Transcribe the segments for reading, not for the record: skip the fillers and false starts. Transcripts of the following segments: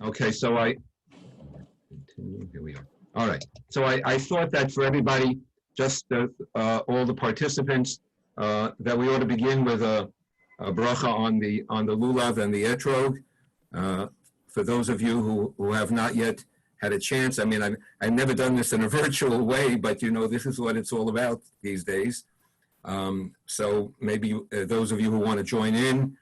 Okay, so here we are. All right. So I thought that for everybody, just all the participants, that we ought to begin with a bracha on the lulav and the etrog. For those of you who have not yet had a chance, I mean, I've never done this in a virtual way, but you know, this is what it's all about these days. So maybe those of you who want to join in,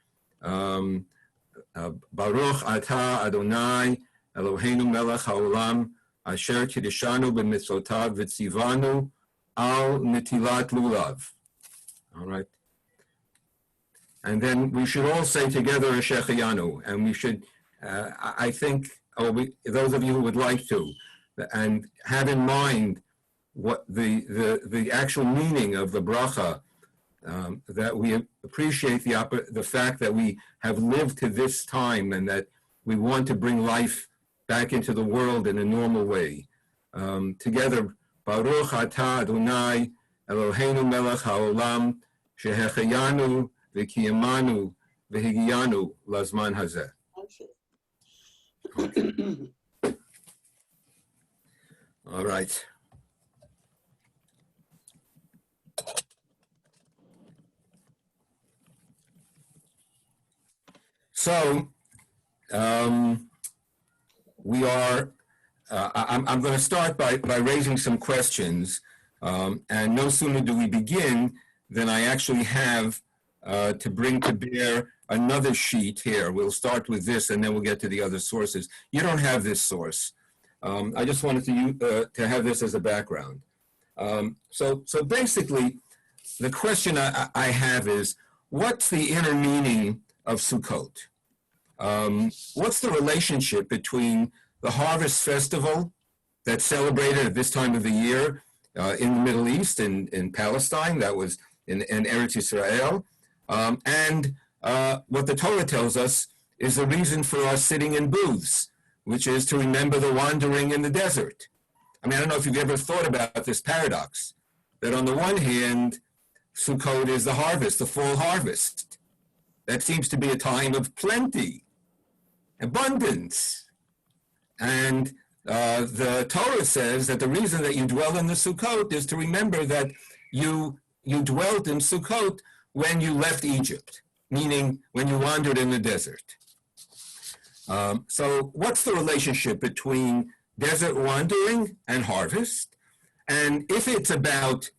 Baruch Atah Adonai Eloheinu Melech HaOlam Asher Kiddushanu b'mitzvotav v'tzivanu al netilat lulav. All right. And then we should all say together a Shechayanu, and we should, I think, those of you who would like to, and have in mind what the actual meaning of the bracha, that we appreciate the fact that we have lived to this time and that we want to bring life back into the world in a normal way. Together, Baruch Atah Adonai Eloheinu Melech HaOlam Shehechayanu V'kiyamanu V'higiyanu Lazman Hazeh. Okay. All right. So we are. I'm going to start by raising some questions, and no sooner do we begin than I actually have to bring to bear another sheet here. We'll start with this, and then we'll get to the other sources. You don't have this source. I just wanted to have this as a background. So basically, the question I have is, what's the inner meaning of Sukkot? What's the relationship between the harvest festival that's celebrated at this time of the year in the Middle East, in Palestine, that was in Eretz Israel, and what the Torah tells us is the reason for us sitting in booths, which is to remember the wandering in the desert. I mean, I don't know if you've ever thought about this paradox, that on the one hand, Sukkot is the harvest, the fall harvest. That seems to be a time of plenty, abundance. And the Torah says that the reason that you dwell in the Sukkot is to remember that you dwelt in Sukkot when you left Egypt, meaning when you wandered in the desert. So what's the relationship between desert wandering and harvest? And if it's about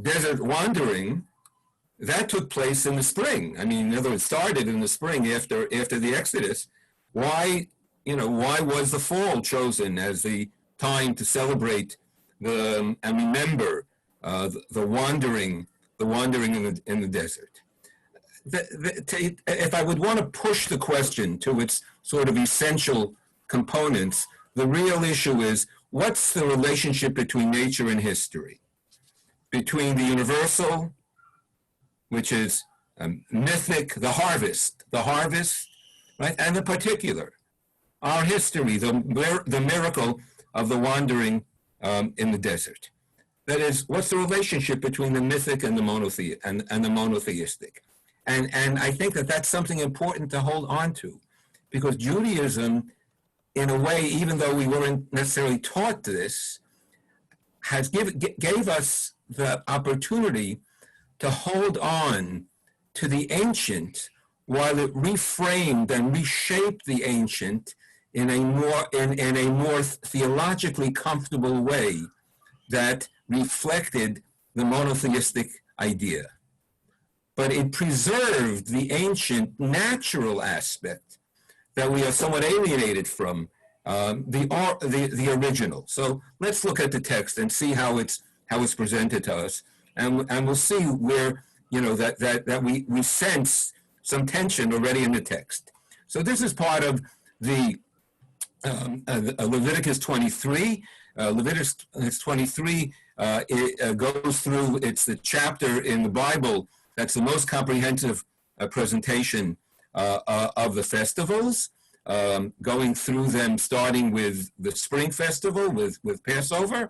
desert wandering, that took place in the spring. I mean, in other words, started in the spring after the Exodus. Why was the fall chosen as the time to celebrate and remember the wandering in the desert? If I would want to push the question to its sort of essential components, the real issue is, what's the relationship between nature and history? Between the universal, which is mythic, the harvest, right, and the particular, our history, the miracle of the wandering in the desert. That is, what's the relationship between the mythic and the monotheistic? And I think that that's something important to hold on to, because Judaism, in a way, even though we weren't necessarily taught this, gave us the opportunity to hold on to the ancient while it reframed and reshaped the ancient in a more theologically comfortable way that reflected the monotheistic idea. But it preserved the ancient natural aspect that we are somewhat alienated from, the original. So let's look at the text and see how it's presented to us, and we'll see where that we sense some tension already in the text. So this is part of the Leviticus 23. Leviticus 23 it goes through. It's the chapter in the Bible that's the most comprehensive presentation of the festivals, going through them, starting with the spring festival, with Passover,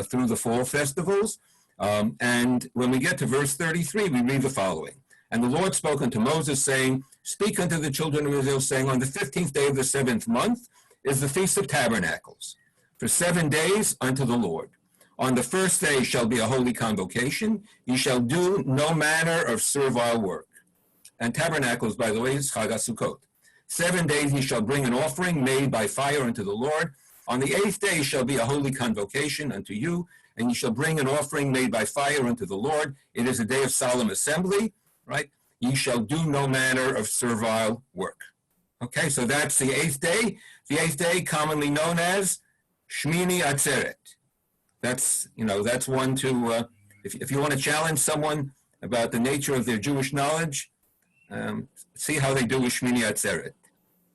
through the fall festivals. And when we get to verse 33, we read the following. And the Lord spoke unto Moses, saying, speak unto the children of Israel, saying, on the 15th day of the 7th month is the Feast of Tabernacles, for 7 days unto the Lord. On the first day shall be a holy convocation. Ye shall do no manner of servile work. And tabernacles, by the way, is Chag HaSukkot. 7 days ye shall bring an offering made by fire unto the Lord. On the 8th day shall be a holy convocation unto you, and ye shall bring an offering made by fire unto the Lord. It is a day of solemn assembly, right? Ye shall do no manner of servile work. Okay, so that's the 8th day. The 8th day, commonly known as Shmini Atzeret. That's one to, if you want to challenge someone about the nature of their Jewish knowledge, see how they do with Shmini Atzeret.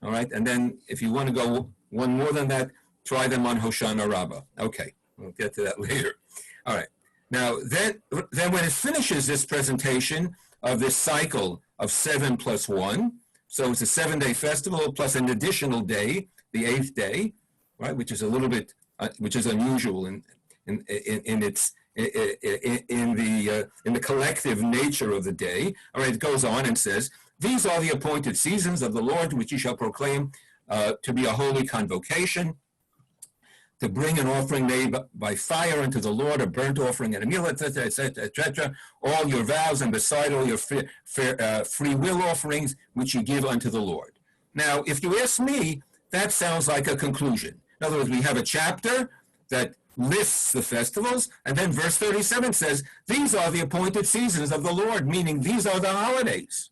All right, and then if you want to go one more than that, try them on Hoshana Rabbah. Okay, we'll get to that later. All right, now then when it finishes this presentation of this cycle of 7 plus 1, so it's a 7-day festival plus an additional day, the 8th day, right, which is a little bit, which is unusual in the collective nature of the day. All right, it goes on and says, these are the appointed seasons of the Lord, which you shall proclaim to be a holy convocation, to bring an offering made by fire unto the Lord, a burnt offering and a meal, etc., etc., etc., all your vows, and beside all your free will offerings, which you give unto the Lord. Now, if you ask me, that sounds like a conclusion. In other words, we have a chapter that lists the festivals, and then verse 37 says, these are the appointed seasons of the Lord, meaning these are the holidays.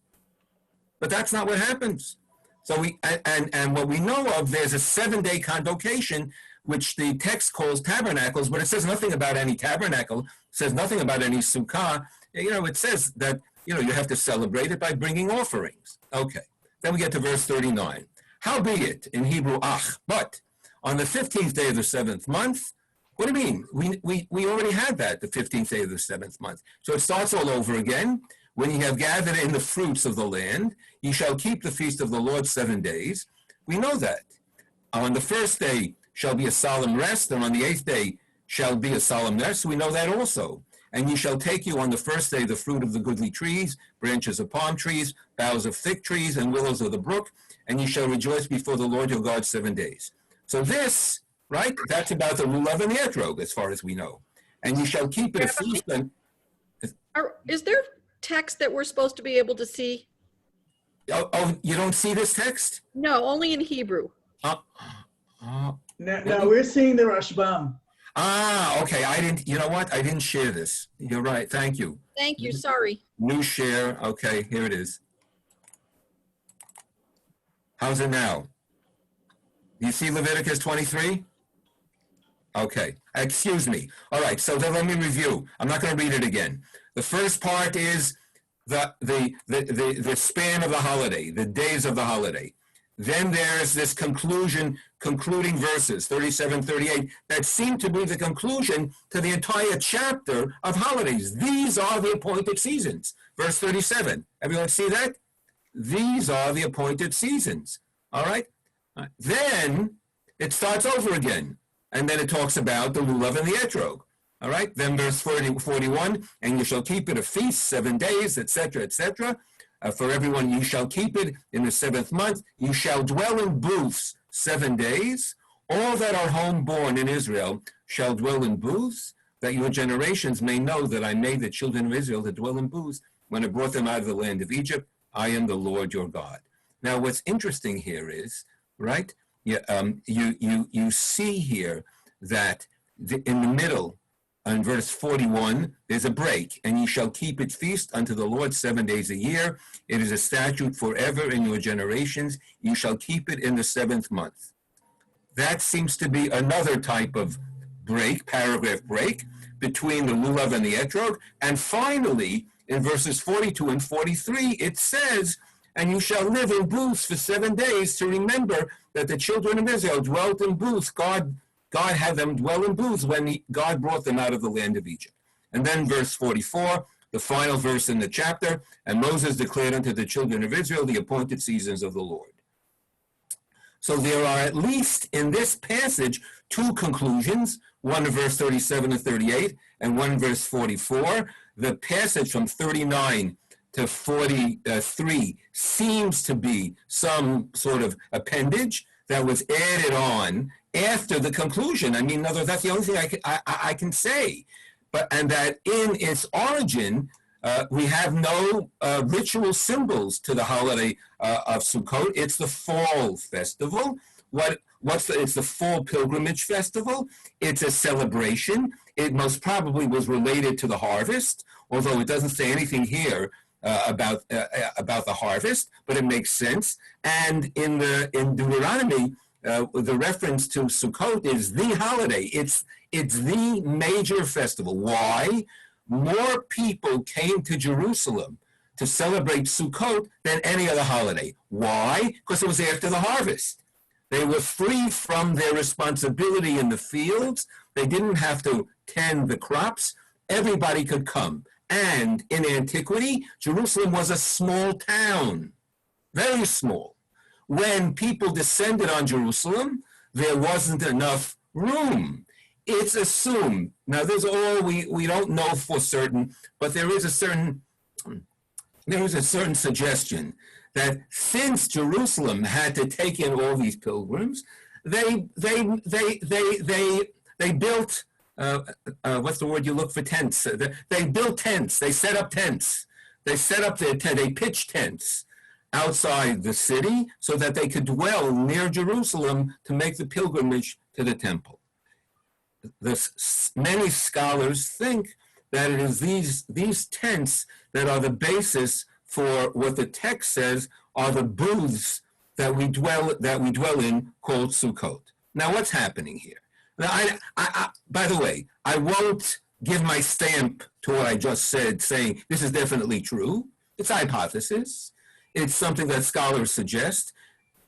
But that's not what happens. So and what we know of, there's a 7-day convocation, which the text calls tabernacles, but it says nothing about any tabernacle, it says nothing about any sukkah. It says that, you have to celebrate it by bringing offerings. Okay, then we get to verse 39. Howbeit, in Hebrew, but on the 15th day of the 7th month, what do you mean? We already had that, the 15th day of the 7th month. So it starts all over again. When ye have gathered in the fruits of the land, ye shall keep the feast of the Lord 7 days. We know that. On the first day shall be a solemn rest, and on the 8th day shall be a solemn rest. We know that also. And ye shall take you on the first day the fruit of the goodly trees, branches of palm trees, boughs of thick trees, and willows of the brook, and ye shall rejoice before the Lord your God 7 days. So this, right, that's about the lulav and the etrog, as far as we know. And ye shall keep it a feast. Is there text that we're supposed to be able to see? Oh, you don't see this text? No, only in Hebrew. No, we're seeing the Rashbam. Okay. You know what? I didn't share this. You're right. Thank you. Thank you. Sorry. New share. Okay, here it is. How's it now? You see Leviticus 23? Okay. Excuse me. All right. So then let me review. I'm not going to read it again. The first part is the span of the holiday, the days of the holiday. Then there's this concluding verses, 37, 38, that seem to be the conclusion to the entire chapter of holidays. These are the appointed seasons. Verse 37, everyone see that? These are the appointed seasons, all right? Then it starts over again, and then it talks about the lulav and the etrog, all right? Then verse 41, and you shall keep it a feast 7 days, etc., etc., for everyone, you shall keep it in the 7th month. You shall dwell in booths 7 days. All that are homeborn in Israel shall dwell in booths, that your generations may know that I made the children of Israel to dwell in booths when I brought them out of the land of Egypt. I am the Lord your God. Now, what's interesting here is, right, you see here that in the middle, in verse 41, there's a break, and ye shall keep it feast unto the Lord 7 days a year. It is a statute forever in your generations. You shall keep it in the 7th month. That seems to be another type of break, paragraph break, between the lulav and the etrog. And finally, in verses 42 and 43, it says, and you shall live in booths for 7 days to remember that the children of Israel dwelt in booths. God had them dwell in booths when God brought them out of the land of Egypt. And then verse 44, the final verse in the chapter, and Moses declared unto the children of Israel the appointed seasons of the Lord. So there are at least in this passage 2 conclusions, one in verse 37 and 38, and one in verse 44. The passage from 39 to 43 seems to be some sort of appendage that was added on after the conclusion. I mean, in other words, that's the only thing I can say. And that in its origin, we have no ritual symbols to the holiday of Sukkot. It's the fall festival. It's the fall pilgrimage festival. It's a celebration. It most probably was related to the harvest, although it doesn't say anything here about the harvest, but it makes sense. And in Deuteronomy, the reference to Sukkot is the holiday. It's the major festival. Why? More people came to Jerusalem to celebrate Sukkot than any other holiday. Why? Because it was after the harvest. They were free from their responsibility in the fields. They didn't have to tend the crops. Everybody could come. And in antiquity, Jerusalem was a small town, very small. When people descended on Jerusalem, there wasn't enough room. It's assumed. Now, there's all we don't know for certain, but there is a certain suggestion that since Jerusalem had to take in all these pilgrims, they built what's the word you look for? Tents. They built tents. They set up tents. They set up their tent. They pitched tents outside the city so that they could dwell near Jerusalem to make the pilgrimage to the temple. Many scholars think that it is these tents that are the basis for what the text says are the booths that we dwell in, called Sukkot. Now, what's happening here? Now, by the way, I won't give my stamp to what I just said, saying this is definitely true. It's a hypothesis. It's something that scholars suggest.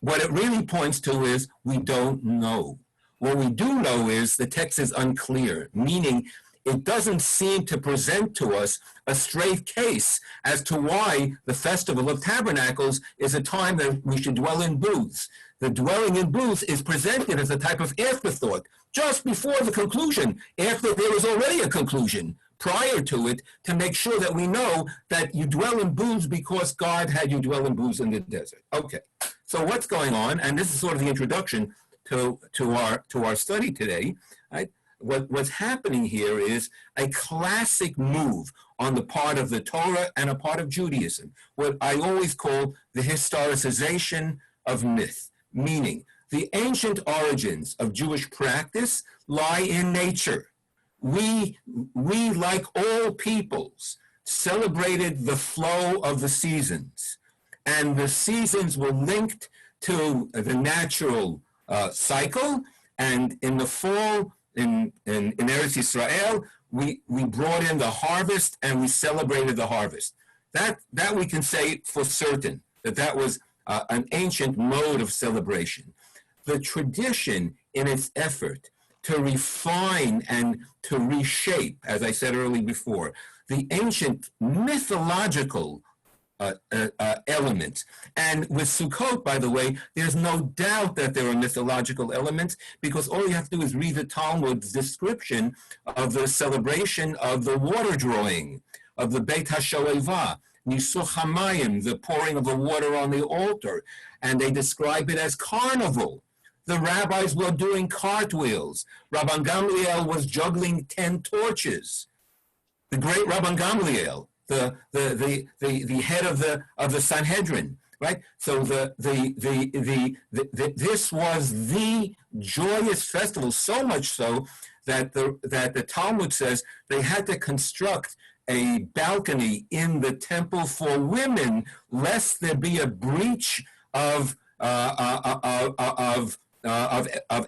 What it really points to is we don't know. What we do know is the text is unclear, meaning it doesn't seem to present to us a straight case as to why the Festival of Tabernacles is a time that we should dwell in booths. The dwelling in booths is presented as a type of afterthought, just before the conclusion, after there was already a conclusion prior to it, to make sure that we know that you dwell in booths because God had you dwell in booths in the desert. Okay, so what's going on? And this is sort of the introduction to our study today. Right? What's happening here is a classic move on the part of the Torah and a part of Judaism, what I always call the historicization of myth, meaning the ancient origins of Jewish practice lie in nature. We, like all peoples, celebrated the flow of the seasons, and the seasons were linked to the natural cycle, and in the fall, in Eretz Yisrael, we brought in the harvest and we celebrated the harvest. That we can say for certain, that was an ancient mode of celebration. The tradition in its effort to refine and to reshape, as I said earlier before, the ancient mythological elements. And with Sukkot, by the way, there's no doubt that there are mythological elements, because all you have to do is read the Talmud's description of the celebration of the water drawing, of the Beit HaShoeva, Nisuch HaMayim, the pouring of the water on the altar, and they describe it as carnival. The rabbis were doing cartwheels. Rabban Gamliel was juggling 10 torches. The great Rabban Gamliel, the head of the Sanhedrin, right? So this was the joyous festival, so much so that the Talmud says they had to construct a balcony in the temple for women, lest there be a breach of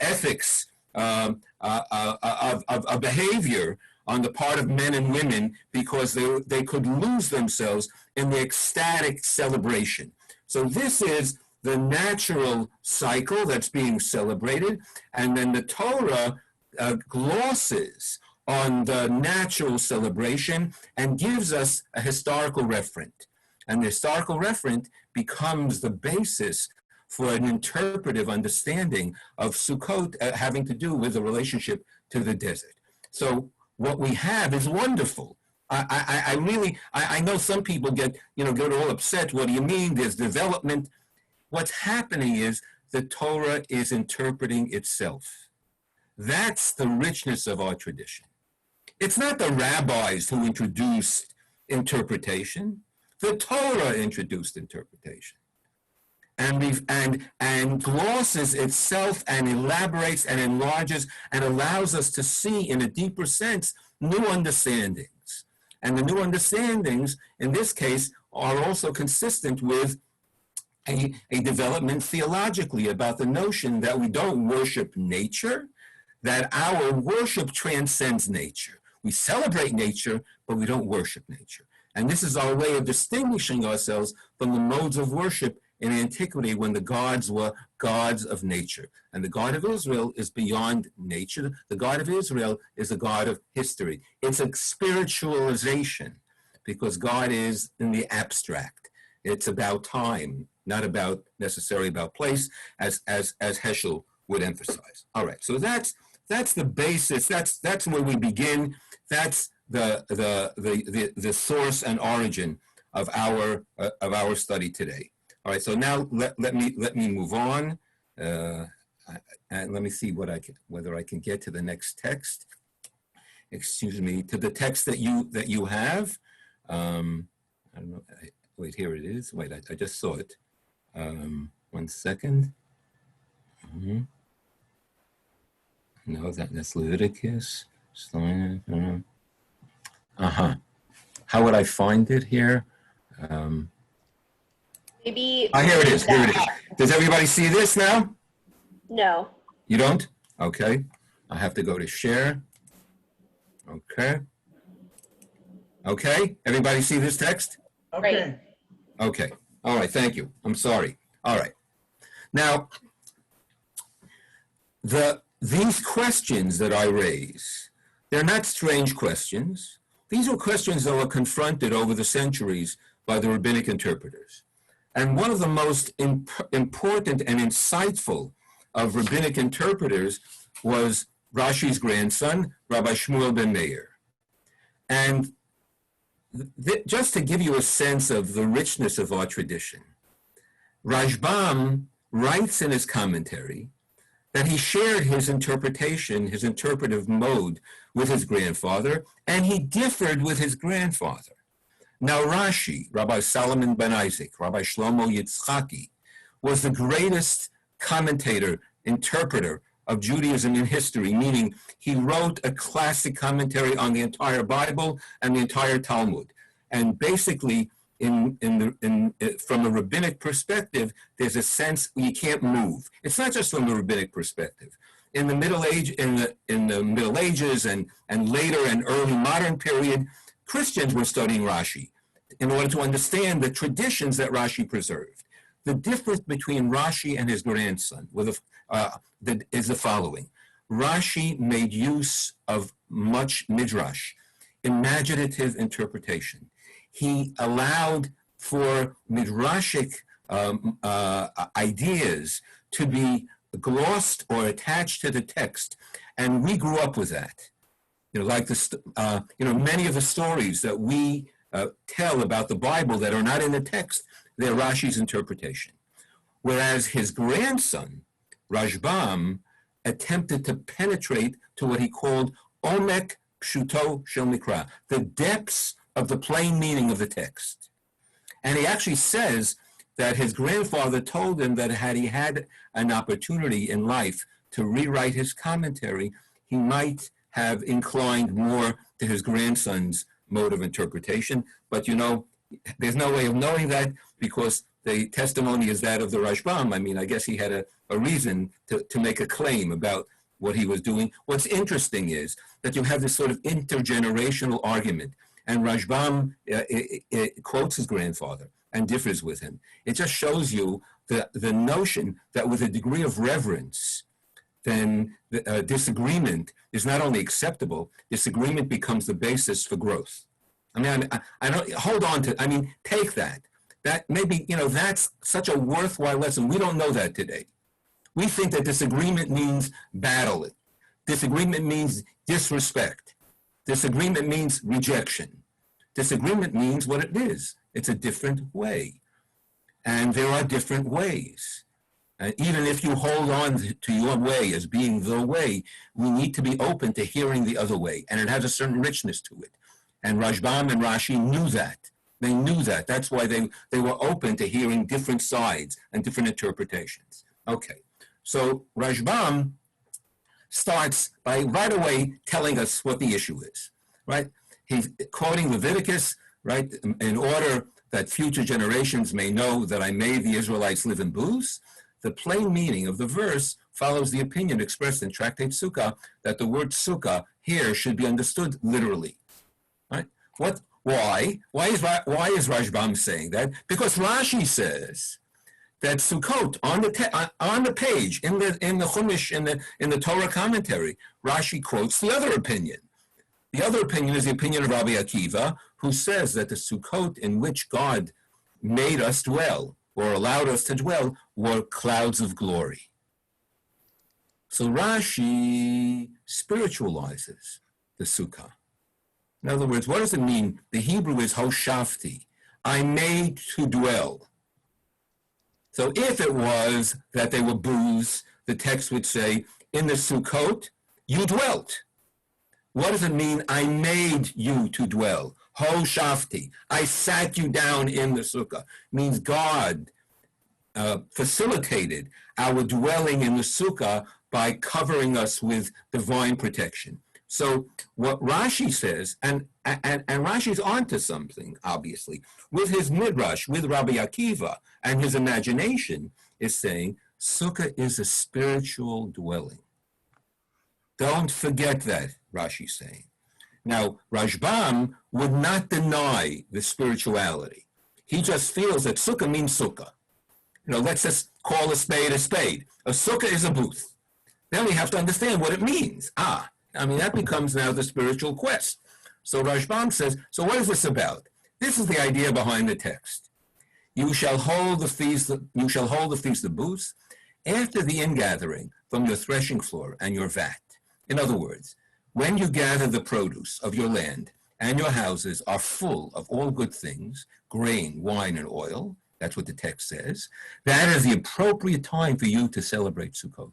ethics, of behavior on the part of men and women, because they could lose themselves in the ecstatic celebration. So this is the natural cycle that's being celebrated, and then the Torah glosses on the natural celebration and gives us a historical referent. And the historical referent becomes the basis for an interpretive understanding of Sukkot having to do with the relationship to the desert. So what we have is wonderful. I know some people get all upset. What do you mean? There's development. What's happening is the Torah is interpreting itself. That's the richness of our tradition. It's not the rabbis who introduced interpretation. The Torah introduced interpretation. And glosses itself and elaborates and enlarges and allows us to see in a deeper sense new understandings. And the new understandings, in this case, are also consistent with a development theologically about the notion that we don't worship nature, that our worship transcends nature. We celebrate nature, but we don't worship nature. And this is our way of distinguishing ourselves from the modes of worship in antiquity when the gods were gods of nature. And the God of Israel is beyond nature. The God of Israel is a God of history. It's a spiritualization because God is in the abstract. It's about time, not about necessarily about place, as Heschel would emphasize. All right, so that's the basis. That's where we begin. That's the source and origin of our study today. All right, so now let me move on, and let me see whether I can get to the next text. Excuse me, to the text that you have. I don't know. Wait, here it is. Wait, I just saw it. 1 second. No, that's Leviticus. How would I find it here? Maybe. Here it is. Here it is. Does everybody see this now? No. You don't? Okay. I have to go to share. Okay. Okay. Everybody see this text? Okay. Okay. All right. Thank you. I'm sorry. All right. Now, these questions that I raise, they're not strange questions. These are questions that were confronted over the centuries by the rabbinic interpreters. And one of the most important and insightful of rabbinic interpreters was Rashi's grandson, Rabbi Shmuel ben Meir. And just to give you a sense of the richness of our tradition, Rashbam writes in his commentary that he shared his interpretation, his interpretive mode with his grandfather, and he differed with his grandfather. Now Rashi, Rabbi Solomon ben Isaac, Rabbi Shlomo Yitzchaki, was the greatest commentator, interpreter of Judaism in history, meaning he wrote a classic commentary on the entire Bible and the entire Talmud. And basically, from a rabbinic perspective, there's a sense you can't move. It's not just from the rabbinic perspective. In the Middle Age, in the Middle Ages and later and early modern period, Christians were studying Rashi in order to understand the traditions that Rashi preserved. The difference between Rashi and his grandson is the following. Rashi made use of much midrash, imaginative interpretation. He allowed for midrashic ideas to be glossed or attached to the text, and we grew up with that. Like many of the stories that we tell about the Bible that are not in the text, they're Rashi's interpretation. Whereas his grandson, Rashbam, attempted to penetrate to what he called Omek Pshuto Shel Mikra, the depths of the plain meaning of the text. And he actually says that his grandfather told him that had he had an opportunity in life to rewrite his commentary, he might have inclined more to his grandson's mode of interpretation. But there's no way of knowing that because the testimony is that of the Rashbam. I mean, I guess he had a reason to make a claim about what he was doing. What's interesting is that you have this sort of intergenerational argument, and Rashbam quotes his grandfather and differs with him. It just shows you the notion that with a degree of reverence, then disagreement is not only acceptable, disagreement becomes the basis for growth. I mean, I don't hold on to, take that. That maybe, that's such a worthwhile lesson. We don't know that today. We think that disagreement means battling. Disagreement means disrespect. Disagreement means rejection. Disagreement means what it is. It's a different way. And there are different ways. And even if you hold on to your way as being the way, we need to be open to hearing the other way. And it has a certain richness to it. And Rashbam and Rashi knew that. They knew that. That's why they were open to hearing different sides and different interpretations. Okay, so Rashbam starts by right away telling us what the issue is, right? He's quoting Leviticus, right, in order that future generations may know that I made the Israelites live in booths. The plain meaning of the verse follows the opinion expressed in Tractate Sukkah that the word Sukkah here should be understood literally, right? Why? Why is Rashbam saying that? Because Rashi says that Sukkot on the page in the Chumash in the Torah commentary, Rashi quotes the other opinion. The other opinion is the opinion of Rabbi Akiva, who says that the Sukkot in which God made us dwell or allowed us to dwell were clouds of glory. So Rashi spiritualizes the Sukkah. In other words, what does it mean? The Hebrew is hoshafti, I made to dwell. So if it was that they were booths, the text would say, in the Sukkot, you dwelt. What does it mean? I made you to dwell. Hoshafti, I sat you down in the Sukkah. Means God facilitated our dwelling in the Sukkah by covering us with divine protection. So what Rashi says, and Rashi's onto something, obviously, with his midrash, with Rabbi Akiva, and his imagination, is saying, Sukkah is a spiritual dwelling. Don't forget that, Rashi's saying. Now, Rashbam would not deny the spirituality. He just feels that Sukkah means Sukkah. Let's just call a spade a spade. A Sukkah is a booth. Then we have to understand what it means. That becomes now the spiritual quest. So Rashbam says, so what is this about? This is the idea behind the text. You shall hold the feast of booths after the ingathering from your threshing floor and your vat. In other words, when you gather the produce of your land and your houses are full of all good things, grain, wine, and oil, that's what the text says, that is the appropriate time for you to celebrate Sukkot,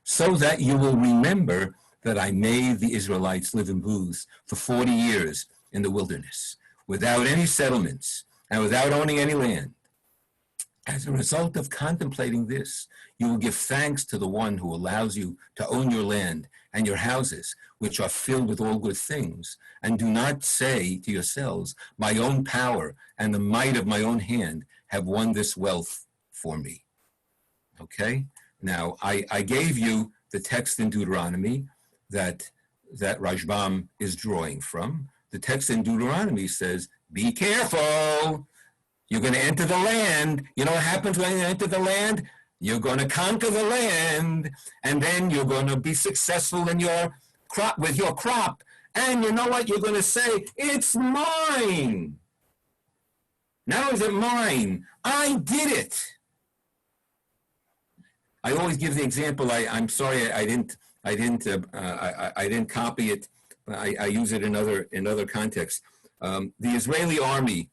so that you will remember that I made the Israelites live in booths for 40 years in the wilderness, without any settlements and without owning any land. As a result of contemplating this, you will give thanks to the one who allows you to own your land and your houses, which are filled with all good things, and do not say to yourselves, my own power and the might of my own hand have won this wealth for me. Okay? Now, I gave you the text in Deuteronomy that Rashbam is drawing from. The text in Deuteronomy says, be careful. You're going to enter the land. You know what happens when you enter the land? You're going to conquer the land, and then you're going to be successful in your crop, with your crop. And you know what? You're going to say, it's mine. Not only is it mine, I did it. I always give the example. I'm sorry I didn't copy it. I use it in other contexts. The Israeli army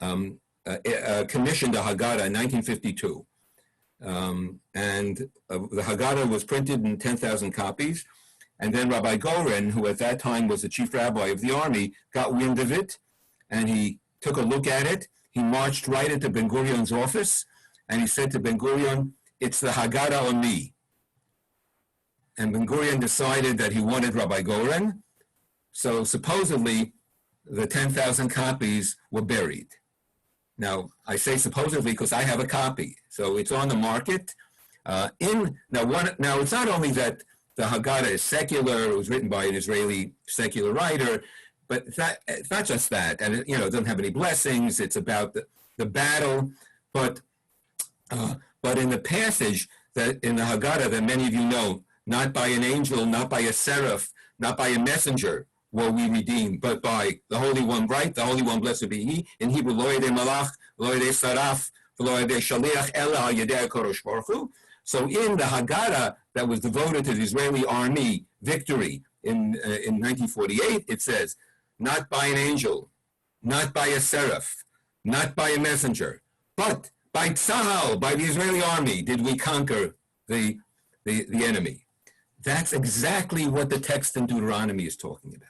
commissioned a Haggadah in 1952. And the Haggadah was printed in 10,000 copies. And then Rabbi Goren, who at that time was the chief rabbi of the army, got wind of it, and he took a look at it. He marched right into Ben-Gurion's office, and he said to Ben-Gurion, it's the Haggadah on me. And Ben-Gurion decided that he wanted Rabbi Goren, so supposedly the 10,000 copies were buried. Now, I say supposedly because I have a copy, so it's on the market. Now, it's not only that the Haggadah is secular, it was written by an Israeli secular writer, but it's not just that, and it doesn't have any blessings. It's about the battle, but in the passage that in the Haggadah that many of you know, not by an angel, not by a seraph, not by a messenger were we redeemed, but by the Holy One bright, the Holy One blessed be He. In Hebrew, lo yedei malach, lo yedei saraf, lo yedei shaliach, ela al yedei HaKadosh Baruch Hu. So in the Haggadah that was devoted to the Israeli army victory in 1948, it says, not by an angel, not by a seraph, not by a messenger, but by Tzahal, by the Israeli army, did we conquer the enemy. That's exactly what the text in Deuteronomy is talking about.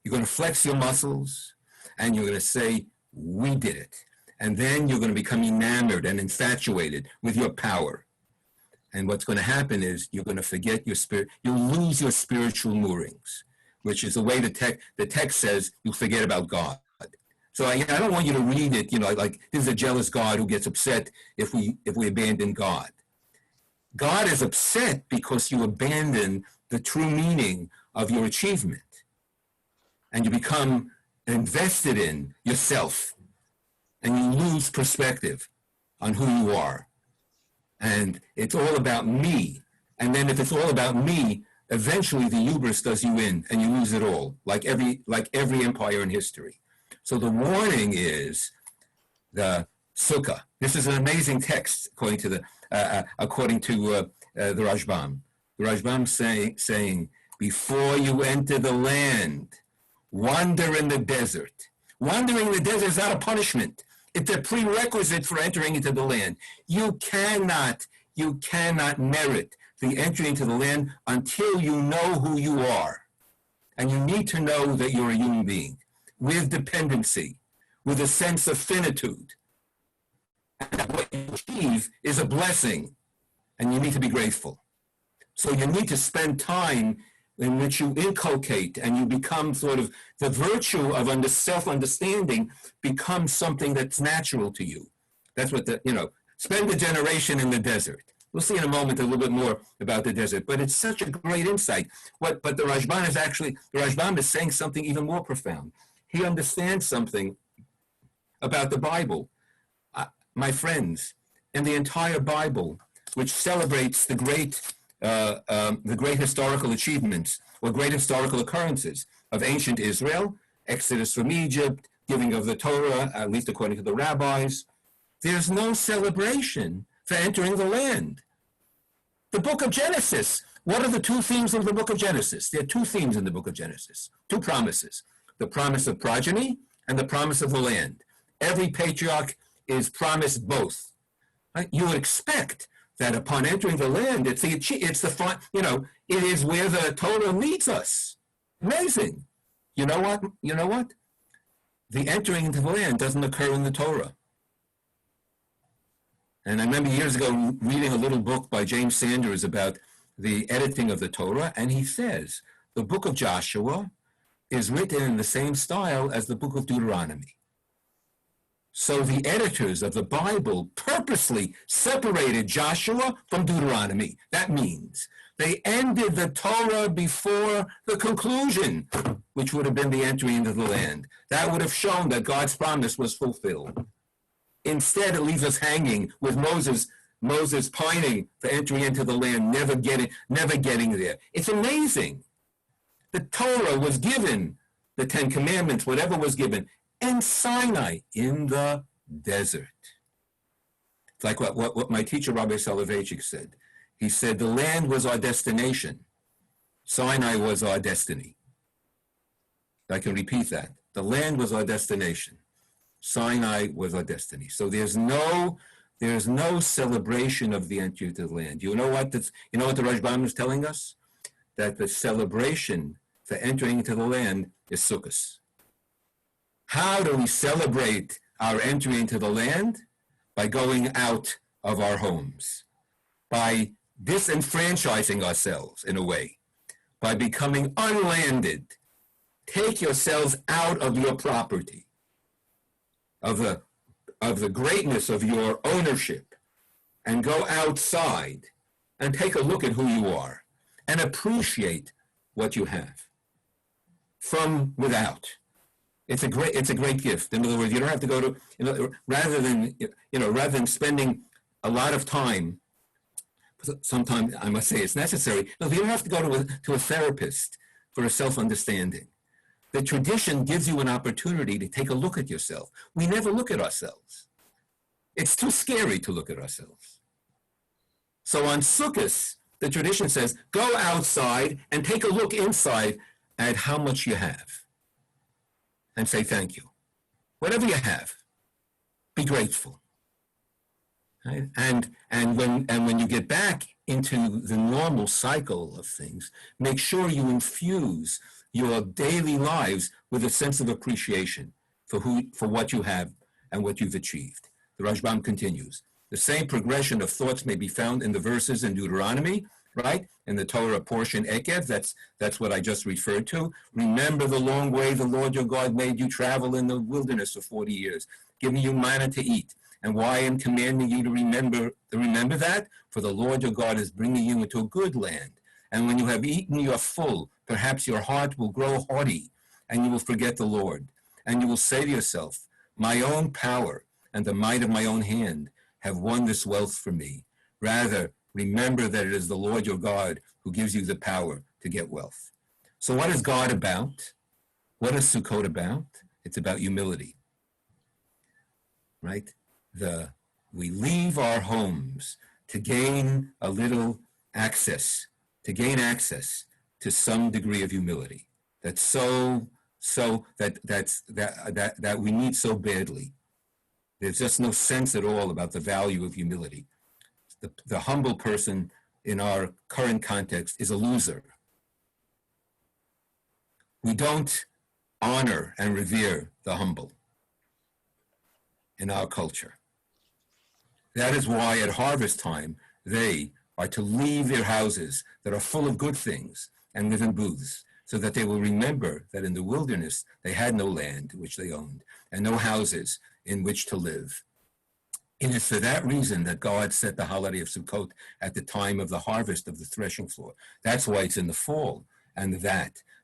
You're going to flex your muscles, and you're going to say, we did it. And then you're going to become enamored and infatuated with your power. And what's going to happen is you're going to forget your spirit. You'll lose your spiritual moorings, which is the way the text says you forget about God. So I don't want you to read it, like this is a jealous God who gets upset if we abandon God. God is upset because you abandon the true meaning of your achievement. And you become invested in yourself. And you lose perspective on who you are. And it's all about me. And then if it's all about me, eventually the hubris does you in and you lose it all, like every empire in history. So the warning is the Sukkah. This is an amazing text according to the Rashbam. The Rashbam saying, before you enter the land, wander in the desert. Wandering in the desert is not a punishment. It's a prerequisite for entering into the land. You cannot merit the entry into the land until you know who you are. And you need to know that you're a human being with dependency, with a sense of finitude. And what you achieve is a blessing, and you need to be grateful. So you need to spend time in which you inculcate and you become sort of the virtue of self-understanding becomes something that's natural to you. That's what spend a generation in the desert. We'll see in a moment a little bit more about the desert, but it's such a great insight. But the Rashbam is saying something even more profound. He understands something about the Bible. My friends, in the entire Bible, which celebrates the great historical achievements or great historical occurrences of ancient Israel, Exodus from Egypt, giving of the Torah, at least according to the rabbis, there's no celebration for entering the land. The book of Genesis, what are the two themes of the book of Genesis? There are two themes in the book of Genesis, two promises, the promise of progeny and the promise of the land. Every patriarch is promised both. Right? You would expect that upon entering the land, it is where the Torah leads us. Amazing. You know what? The entering into the land doesn't occur in the Torah. And I remember years ago reading a little book by James Sanders about the editing of the Torah, and he says the book of Joshua is written in the same style as the book of Deuteronomy. So the editors of the Bible purposely separated Joshua from Deuteronomy. That means they ended the Torah before the conclusion, which would have been the entry into the land. That would have shown that God's promise was fulfilled. Instead, it leaves us hanging with Moses pining for entry into the land, never getting there. It's amazing. The Torah was given, the Ten Commandments, whatever was given, in Sinai, in the desert. It's like what my teacher, Rabbi Seidler-Feller, said. He said, the land was our destination. Sinai was our destiny. I can repeat that. The land was our destination. Sinai was our destiny. So there's no celebration of the entry to the land. You know what the Rashbam is telling us? That the celebration for entering into the land is Sukkah. How do we celebrate our entry into the land? By going out of our homes, by disenfranchising ourselves in a way, by becoming unlanded. Take yourselves out of your property, of the greatness of your ownership, and go outside and take a look at who you are and appreciate what you have from without. It's a great gift. In other words, you don't have to go to, rather than spending a lot of time, sometimes I must say it's necessary, no, you don't have to go to a therapist for a self-understanding. The tradition gives you an opportunity to take a look at yourself. We never look at ourselves. It's too scary to look at ourselves. So on Sukkot, the tradition says, go outside and take a look inside at how much you have. And say thank you. whatever you have, be grateful. Right? And when you get back into the normal cycle of things, make sure you infuse your daily lives with a sense of appreciation for what you have and what you've achieved. The Rashbam continues. The same progression of thoughts may be found in the verses in Deuteronomy, right? In the Torah portion, Ekev, that's what I just referred to. Remember the long way the Lord your God made you travel in the wilderness for 40 years, giving you manna to eat. And why I am commanding you to remember that? For the Lord your God is bringing you into a good land. And when you have eaten, you are full. Perhaps your heart will grow haughty, and you will forget the Lord. And you will say to yourself, my own power and the might of my own hand have won this wealth for me. Rather, remember that it is the Lord your God who gives you the power to get wealth. So what is God about? What is Sukkot about? It's about humility, right? We leave our homes to gain a little access, to some degree of humility. That's that we need so badly. There's just no sense at all about the value of humility. The humble person in our current context is a loser. We don't honor and revere the humble in our culture. That is why at harvest time, they are to leave their houses that are full of good things and live in booths, so that they will remember that in the wilderness they had no land which they owned and no houses in which to live. It is for that reason that God set the holiday of Sukkot at the time of the harvest of the threshing floor. That's why it's in the fall, and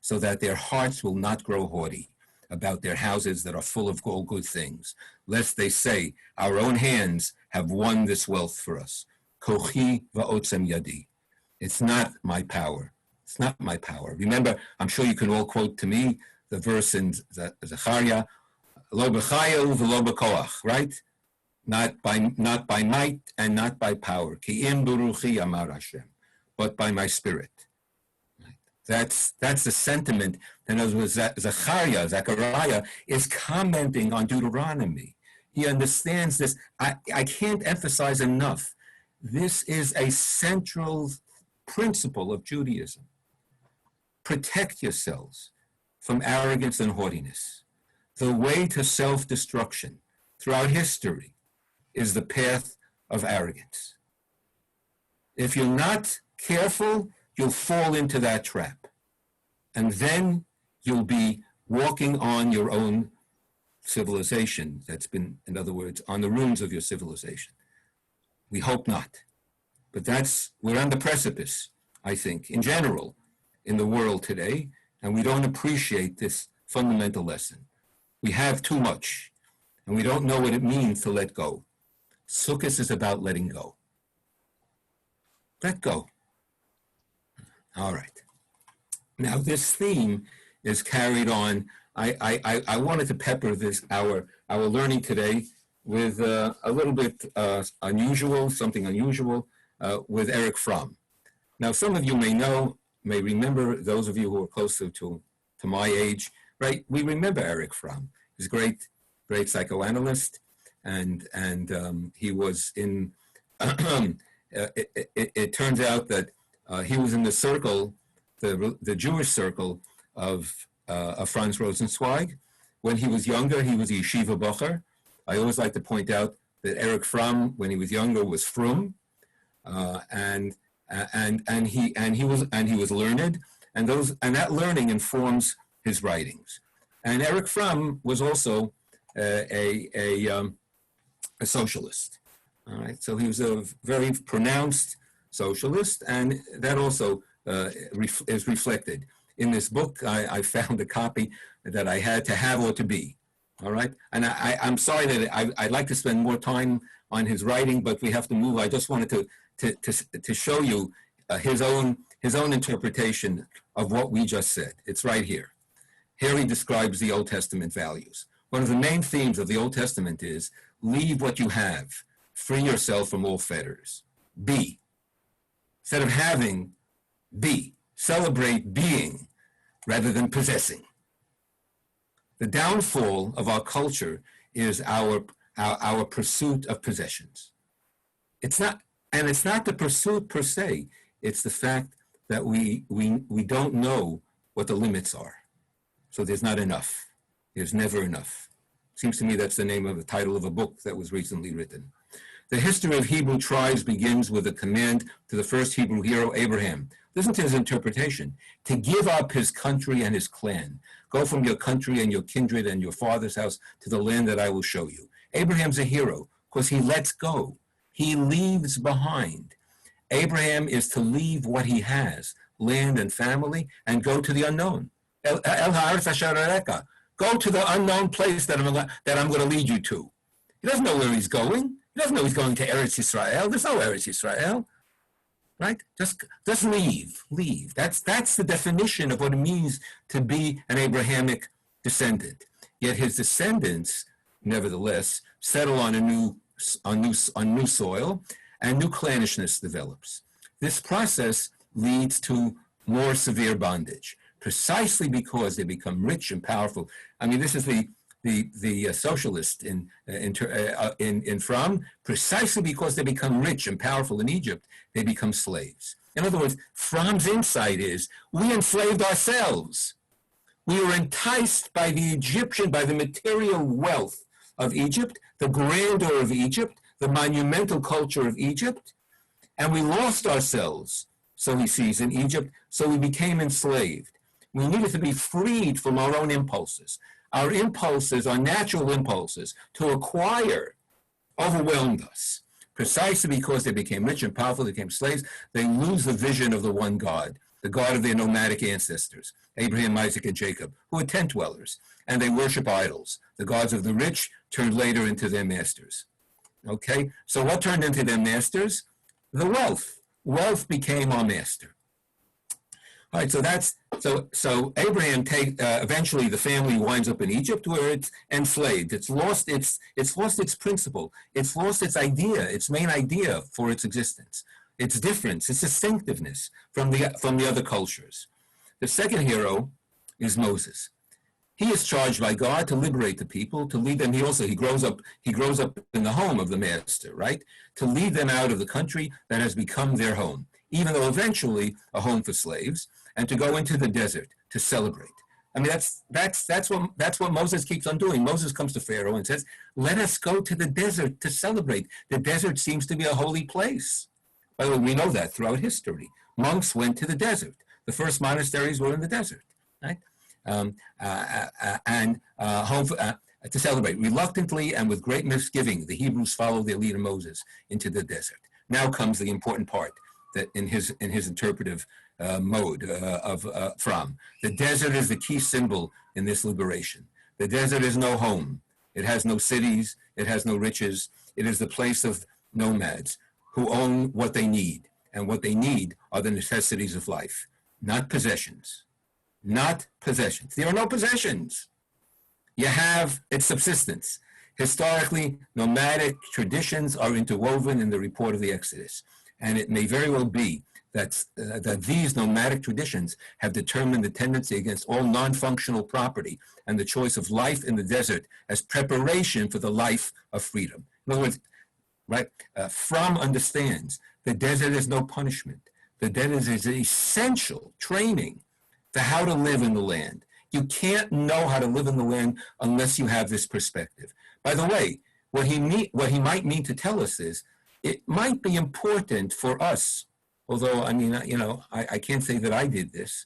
so that their hearts will not grow haughty about their houses that are full of all good things, lest they say, our own hands have won this wealth for us. Kochi va'otzem yadi. It's not my power. It's not my power. Remember, I'm sure you can all quote to me the verse in Zechariah, lo b'chayu v'lo b'koach, right? Not by might and not by power. Ki im buruchi amar Hashem, but by my spirit. That's the sentiment. And as was Zechariah is commenting on Deuteronomy. He understands this. I can't emphasize enough. This is a central principle of Judaism. Protect yourselves from arrogance and haughtiness. The way to self-destruction throughout history is the path of arrogance. If you're not careful, you'll fall into that trap. And then you'll be walking on your own civilization that's been, in other words, on the ruins of your civilization. We hope not. But we're on the precipice, I think, in general, in the world today, and we don't appreciate this fundamental lesson. We have too much, and we don't know what it means to let go. Sukkot is about letting go. Let go. All right. Now, this theme is carried on. I wanted to pepper our learning today with a little bit something unusual, with Erich Fromm. Now, some of you may remember, those of you who are closer to my age, right? We remember Erich Fromm. He's a great psychoanalyst, and he was in. It turns out that he was in the circle, the Jewish circle of Franz Rosenzweig. When he was younger, he was a yeshiva bocher. I always like to point out that Erich Fromm, when he was younger, was frum, and he was learned, and that learning informs his writings. And Erich Fromm was also a socialist. All right, so he was a very pronounced socialist, and that also is reflected in this book. I found a copy that I had to have or to be. All right, and I'm sorry that I'd like to spend more time on his writing, but we have to move. I just wanted to show you his own interpretation of what we just said. It's right here. Here he describes the Old Testament values. One of the main themes of the Old Testament is leave what you have, free yourself from all fetters. Be. Instead of having, be. Celebrate being rather than possessing. The downfall of our culture is our pursuit of possessions. It's not the pursuit per se. It's the fact that we don't know what the limits are. So there's not enough. There's never enough. Seems to me that's the name of the title of a book that was recently written. The history of Hebrew tribes begins with a command to the first Hebrew hero, Abraham. Listen to his interpretation. To give up his country and his clan. Go from your country and your kindred and your father's house to the land that I will show you. Abraham's a hero because he lets go. He leaves behind. Abraham is to leave what he has, land and family, and go to the unknown. Go to the unknown place that I'm going to lead you to. He doesn't know where he's going. He doesn't know he's going to Eretz Yisrael. There's no Eretz Yisrael, right? Just leave. That's the definition of what it means to be an Abrahamic descendant. Yet his descendants, nevertheless, settle on new soil, and new clannishness develops. This process leads to more severe bondage, precisely because they become rich and powerful. I mean, this is the socialist in Fromm. Precisely because they become rich and powerful in Egypt, they become slaves. In other words, Fromm's insight is we enslaved ourselves. We were enticed by the material wealth of Egypt, the grandeur of Egypt, the monumental culture of Egypt, and we lost ourselves, so he sees, in Egypt, so we became enslaved. We needed to be freed from our own impulses. Our impulses, our natural impulses to acquire, overwhelmed us. Precisely because they became rich and powerful, they became slaves, they lose the vision of the one God, the God of their nomadic ancestors, Abraham, Isaac, and Jacob, who were tent dwellers, and they worship idols. The gods of the rich turned later into their masters. Okay, so what turned into their masters? The wealth. Wealth became our master. All right, so Abraham eventually the family winds up in Egypt where it's enslaved. It's lost its principle. It's lost its idea, its main idea for its existence. Its difference, its distinctiveness from the other cultures. The second hero is Moses. He is charged by God to liberate the people, to lead them. He grows up in the home of the master, right? To lead them out of the country that has become their home, even though eventually a home for slaves, and to go into the desert to celebrate. I mean, that's what Moses keeps on doing. Moses comes to Pharaoh and says, "Let us go to the desert to celebrate." The desert seems to be a holy place. By the way, we know that throughout history. Monks went to the desert. The first monasteries were in the desert, right? To celebrate. Reluctantly and with great misgiving, the Hebrews followed their leader Moses into the desert. Now comes the important part that in his interpretive mode from. The desert is the key symbol in this liberation. The desert is no home. It has no cities. It has no riches. It is the place of nomads who own what they need. And what they need are the necessities of life, not possessions. Not possessions. There are no possessions. You have its subsistence. Historically, nomadic traditions are interwoven in the report of the Exodus. And it may very well be that these nomadic traditions have determined the tendency against all non-functional property and the choice of life in the desert as preparation for the life of freedom. In other words, right, Fromm understands the desert is no punishment. The desert is essential training for how to live in the land. You can't know how to live in the land unless you have this perspective. By the way, what he might mean to tell us is, it might be important for us, although, I mean, I can't say that I did this,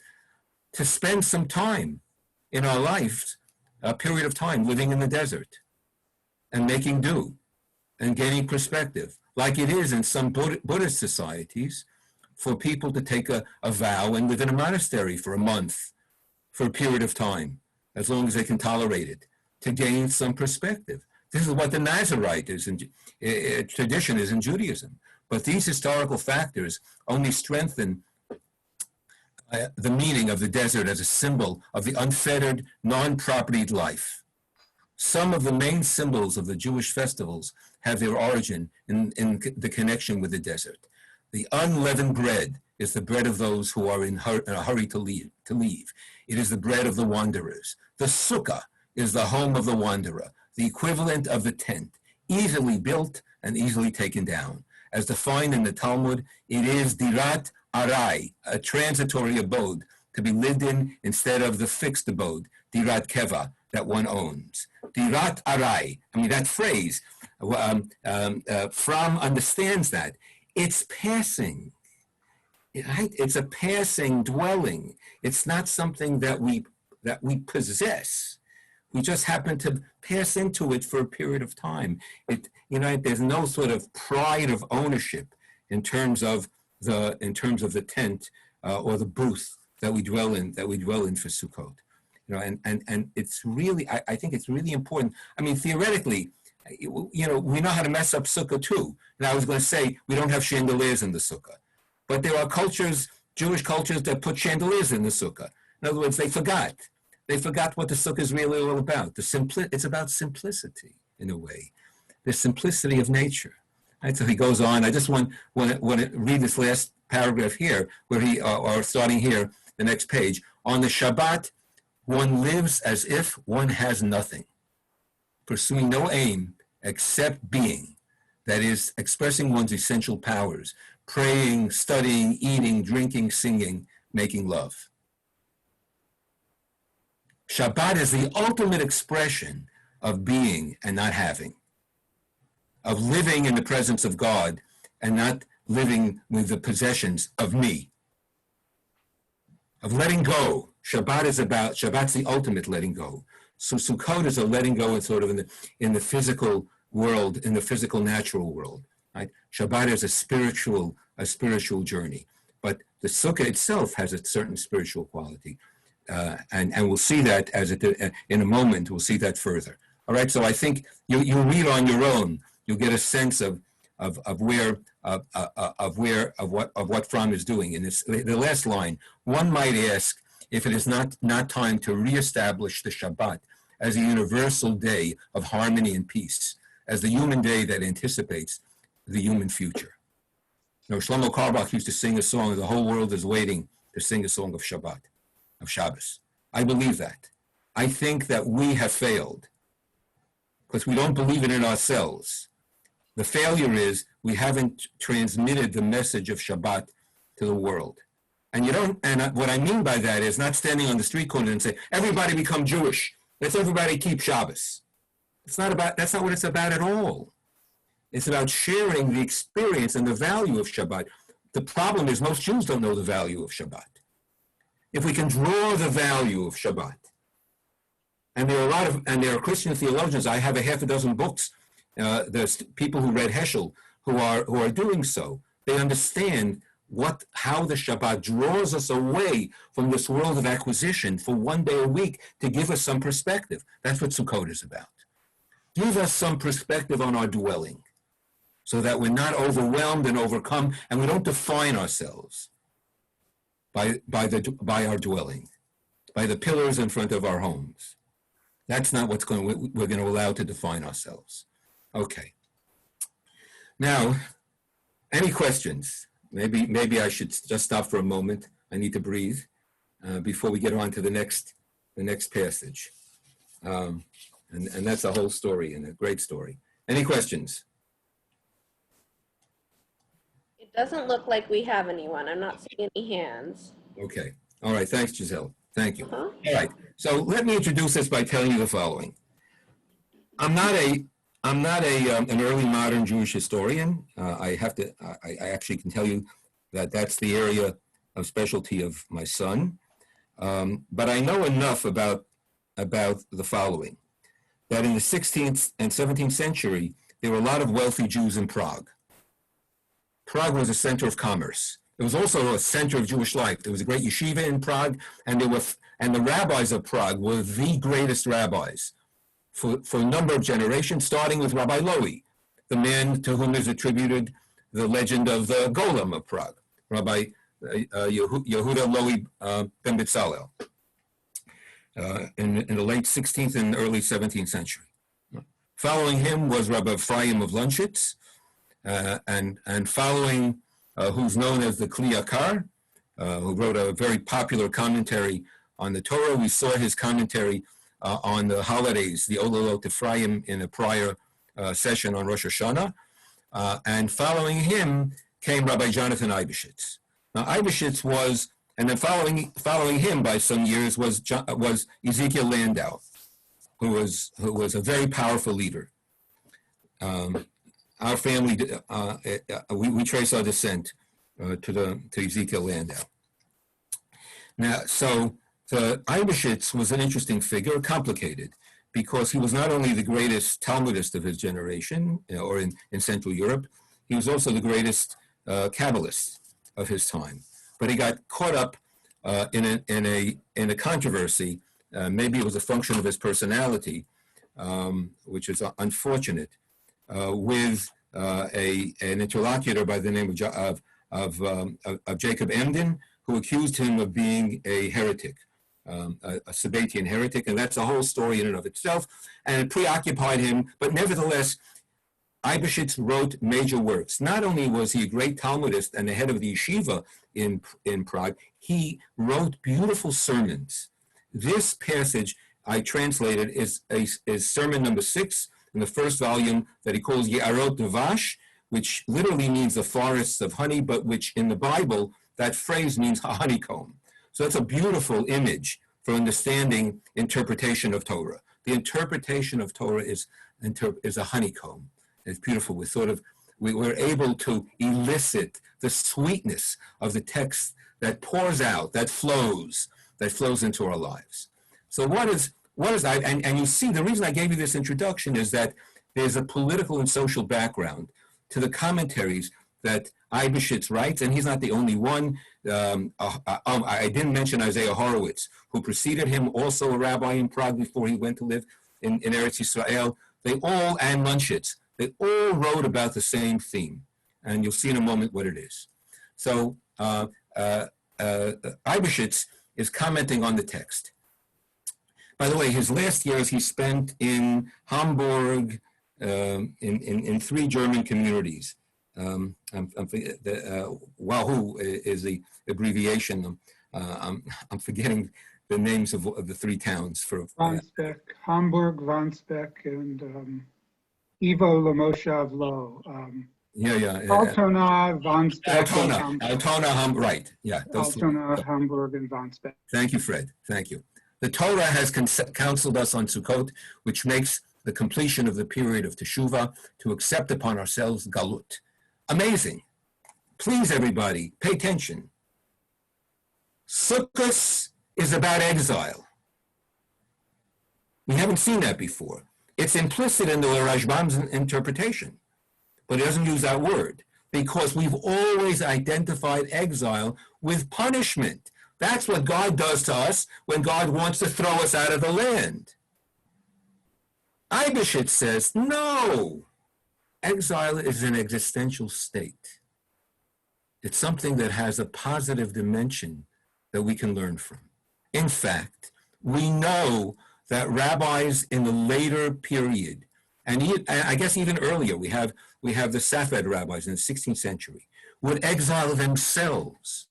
to spend some time in our lives, a period of time living in the desert and making do and gaining perspective, like it is in some Buddhist societies, for people to take a vow and live in a monastery for a month, for a period of time, as long as they can tolerate it, to gain some perspective. This is what the Nazarite tradition is in Judaism. But these historical factors only strengthen the meaning of the desert as a symbol of the unfettered, non-propertied life. Some of the main symbols of the Jewish festivals have their origin in the connection with the desert. The unleavened bread is the bread of those who are in a hurry to leave. It is the bread of the wanderers. The Sukkah is the home of the wanderer, the equivalent of the tent, easily built and easily taken down. As defined in the Talmud, it is dirat arai, a transitory abode to be lived in instead of the fixed abode, dirat keva, that one owns. Dirat arai, that phrase, Fromm understands that. It's passing. Right? It's a passing dwelling. It's not something that we possess. We just happen to pass into it for a period of time. There's no sort of pride of ownership in terms of the tent or the booth that we dwell in for Sukkot. And it's really, I think it's really important. Theoretically, we know how to mess up Sukkah too. And I was going to say we don't have chandeliers in the Sukkah, but there are cultures, Jewish cultures, that put chandeliers in the Sukkah. In other words, they forgot. They forgot what the Sukkah is really all about. It's about simplicity, in a way, the simplicity of nature. Right? So he goes on. I just want to read this last paragraph here, where or starting here, the next page. On the Shabbat, one lives as if one has nothing, pursuing no aim except being, that is, expressing one's essential powers, praying, studying, eating, drinking, singing, making love. Shabbat is the ultimate expression of being and not having, of living in the presence of God and not living with the possessions of me, of letting go. Shabbat's the ultimate letting go. So Sukkot is a letting go in sort of in the physical world, in the physical natural world. Right? Shabbat is a spiritual journey, but the Sukkah itself has a certain spiritual quality. And we'll see that in a moment. We'll see that further. All right. So I think you read on your own. You'll get a sense of what Fromm is doing. In the last line, one might ask if it is not time to reestablish the Shabbat as a universal day of harmony and peace, as the human day that anticipates the human future. Shlomo Carlebach used to sing a song, "The whole world is waiting to sing a song of Shabbat." Of Shabbos. I believe that. I think that we have failed because we don't believe it in ourselves. The failure is we haven't transmitted the message of Shabbat to the world. And what I mean by that is not standing on the street corner and say, everybody become Jewish. Let's everybody keep Shabbos. That's not what it's about at all. It's about sharing the experience and the value of Shabbat. The problem is most Jews don't know the value of Shabbat. If we can draw the value of Shabbat, and there are Christian theologians, I have a half a dozen books, there's people who read Heschel who are doing so. They understand how the Shabbat draws us away from this world of acquisition for one day a week to give us some perspective. That's what Sukkot is about. Give us some perspective on our dwelling so that we're not overwhelmed and overcome and we don't define ourselves by our dwelling, by the pillars in front of our homes. That's not we're going to allow to define ourselves. Okay. Now, any questions? Maybe I should just stop for a moment. I need to breathe before we get on to the next passage. And that's a whole story and a great story. Any questions? It doesn't look like we have anyone. I'm not seeing any hands. Okay. All right. Thanks, Giselle. Thank you. Uh-huh. All right. So let me introduce this by telling you the following. I'm not an early modern Jewish historian. I actually can tell you that that's the area of specialty of my son. But I know enough about the following, that in the 16th and 17th century, there were a lot of wealthy Jews in Prague. Prague was a center of commerce. It was also a center of Jewish life. There was a great yeshiva in Prague, and the rabbis of Prague were the greatest rabbis for a number of generations, starting with Rabbi Lowy, the man to whom is attributed the legend of the Golem of Prague, Rabbi Yehuda Lowy ben Bezalel, in the late 16th and early 17th century. Following him was Rabbi Chaim of Lunchitz, and following who's known as the Kli Yakar, who wrote a very popular commentary on the Torah. We saw his commentary on the holidays, the Ololot Ephraim, in a prior session on Rosh Hashanah. And following him came Rabbi Jonathan Eibeshitz. Now, Eibeshitz was, and then following him by some years was Ezekiel Landau, who was a very powerful leader. Our family, we trace our descent to Ezekiel Landau. Now, so the Eibeshitz was an interesting figure, complicated, because he was not only the greatest Talmudist of his generation, or in Central Europe, he was also the greatest Kabbalist of his time. But he got caught up in a controversy. Maybe it was a function of his personality, which is unfortunate, with an interlocutor by the name of Jacob Emden, who accused him of being a heretic, a Sabbatian heretic, and that's a whole story in and of itself, and it preoccupied him. But nevertheless, Eibeshitz wrote major works. Not only was he a great Talmudist and the head of the yeshiva in Prague, he wrote beautiful sermons. This passage I translated is sermon number 6 in the first volume that he calls Ye'arot Devash, which literally means the forests of honey, but which in the Bible, that phrase means a honeycomb. So that's a beautiful image for understanding interpretation of Torah. The interpretation of Torah is a honeycomb. It's beautiful. We're able to elicit the sweetness of the text that pours out, that flows into our lives. So what is and you see, the reason I gave you this introduction is that there's a political and social background to the commentaries that Eibeshitz writes, and he's not the only one. I didn't mention Isaiah Horowitz, who preceded him, also a rabbi in Prague before he went to live in Eretz Yisrael. And Munchitz, they all wrote about the same theme, and you'll see in a moment what it is. So Eibeshitz is commenting on the text. By the way, his last years he spent in Hamburg, in 3 German communities. Wahoo is the abbreviation. I'm forgetting the names of the 3 towns. Wandsbek, Hamburg, Wandsbek, and Ivo Lamoshav Lo. Altona, Wandsbek. Right. Yeah. Altona, Hamburg, and Wandsbek. Thank you, Fred. Thank you. The Torah has counseled us on Sukkot, which makes the completion of the period of Teshuvah to accept upon ourselves Galut. Amazing. Please, everybody, pay attention. Sukkot is about exile. We haven't seen that before. It's implicit in the Rashbam's interpretation, but he doesn't use that word because we've always identified exile with punishment. That's what God does to us when God wants to throw us out of the land. Eibeshitz says, no, exile is an existential state. It's something that has a positive dimension that we can learn from. In fact, we know that rabbis in the later period, and I guess even earlier, we have the Safed rabbis in the 16th century, would exile themselves.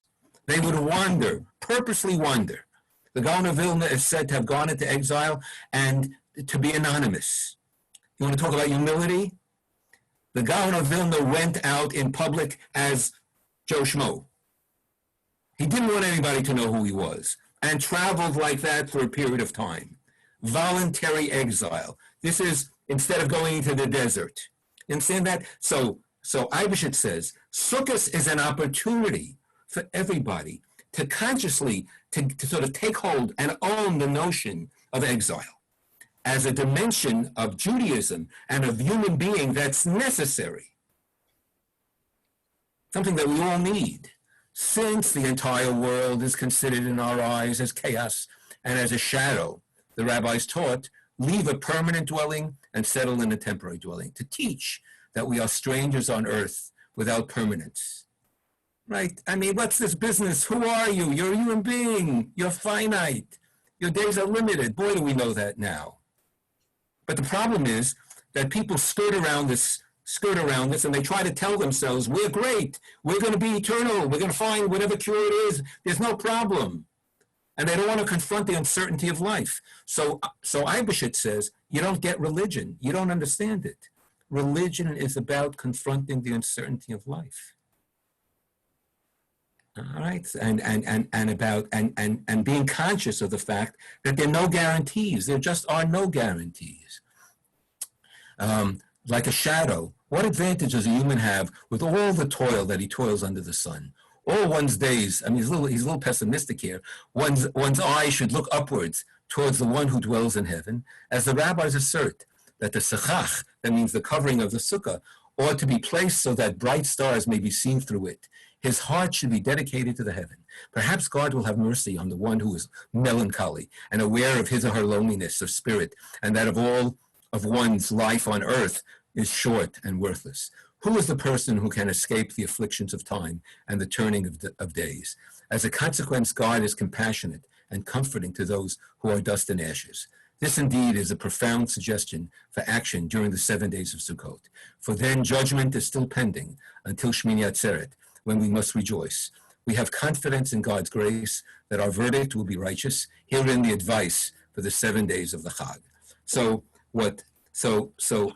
They would wander, purposely wander. The Gaon of Vilna is said to have gone into exile and to be anonymous. You want to talk about humility? The Gaon of Vilna went out in public as Joe Schmo. He didn't want anybody to know who he was and traveled like that for a period of time. Voluntary exile. This is instead of going into the desert. You understand that? So Eibeshitz says, Sukkot is an opportunity for everybody to consciously, to sort of take hold and own the notion of exile as a dimension of Judaism and of human being that's necessary. Something that we all need, since the entire world is considered in our eyes as chaos and as a shadow. The rabbis taught, leave a permanent dwelling and settle in a temporary dwelling, to teach that we are strangers on earth without permanence. Right? I mean, what's this business? Who are you? You're a human being. You're finite. Your days are limited. Boy, do we know that now. But the problem is that people skirt around this, and they try to tell themselves, we're great. We're going to be eternal. We're going to find whatever cure it is. There's no problem. and they don't want to confront the uncertainty of life. So Eibeshit says, you don't get religion. You don't understand it. Religion is about confronting the uncertainty of life. All right, and being conscious of the fact that there are no guarantees. There just are no guarantees. Like a shadow, what advantage does a human have with all the toil that he toils under the sun? All one's days, I mean, he's a little pessimistic here. One's eye should look upwards towards the one who dwells in heaven, as the rabbis assert that the sechach, that means the covering of the sukkah, ought to be placed so that bright stars may be seen through it. His heart should be dedicated to the heaven. Perhaps God will have mercy on the one who is melancholy and aware of his or her loneliness of spirit, and that of all of one's life on earth is short and worthless. Who is the person who can escape the afflictions of time and the turning of days? As a consequence, God is compassionate and comforting to those who are dust and ashes. This indeed is a profound suggestion for action during the 7 days of Sukkot. For then judgment is still pending until Shmini Atzeret, when we must rejoice. We have confidence in God's grace that our verdict will be righteous. Herein the advice for the 7 days of the Chag. So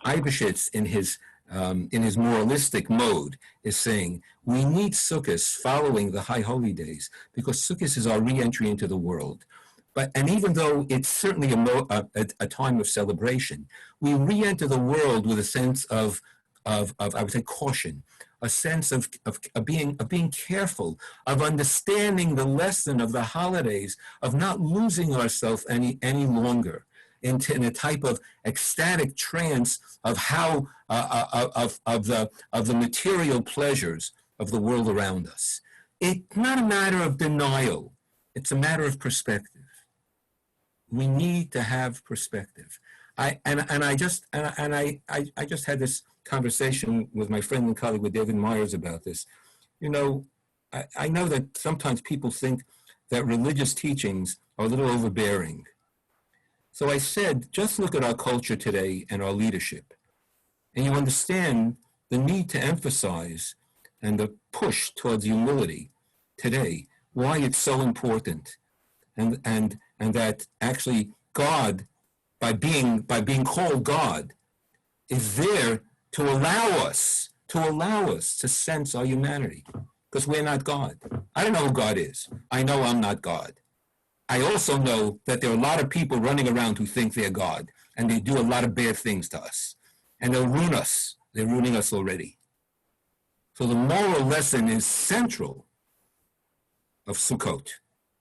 Eibeshitz in his moralistic mode is saying we need Sukkot following the high holy days because Sukkot is our re-entry into the world. And even though it's certainly a time of celebration, we re-enter the world with a sense of I would say caution, a sense of being careful, of understanding the lesson of the holidays, of not losing ourselves any longer in a type of ecstatic trance of how of the material pleasures of the world around us. It's not a matter of denial; it's a matter of perspective. We need to have perspective. I just had this conversation with my friend and colleague with David Myers about this. You know, I know that sometimes people think that religious teachings are a little overbearing. So I said, just look at our culture today and our leadership, and you understand the need to emphasize and the push towards humility today, why it's so important, and that actually God, by being called God, is there to allow us to sense our humanity, because we're not God. I don't know who God is. I know I'm not God. I also know that there are a lot of people running around who think they're God, and they do a lot of bad things to us, and they'll ruin us. They're ruining us already. So the moral lesson is central of Sukkot.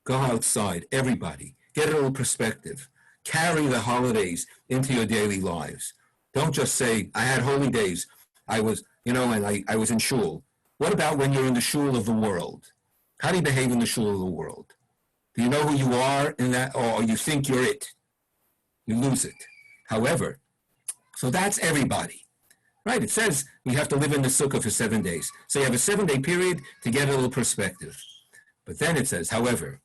Go outside, everybody. Get a little perspective. Carry the holidays into your daily lives. Don't just say, I had holy days. I was in shul. What about when you're in the shul of the world? How do you behave in the shul of the world? Do you know who you are in that, or you think you're it? You lose it. However, so that's everybody, right? It says we have to live in the sukkah for 7 days. So you have a 7-day period to get a little perspective. But then it says, however,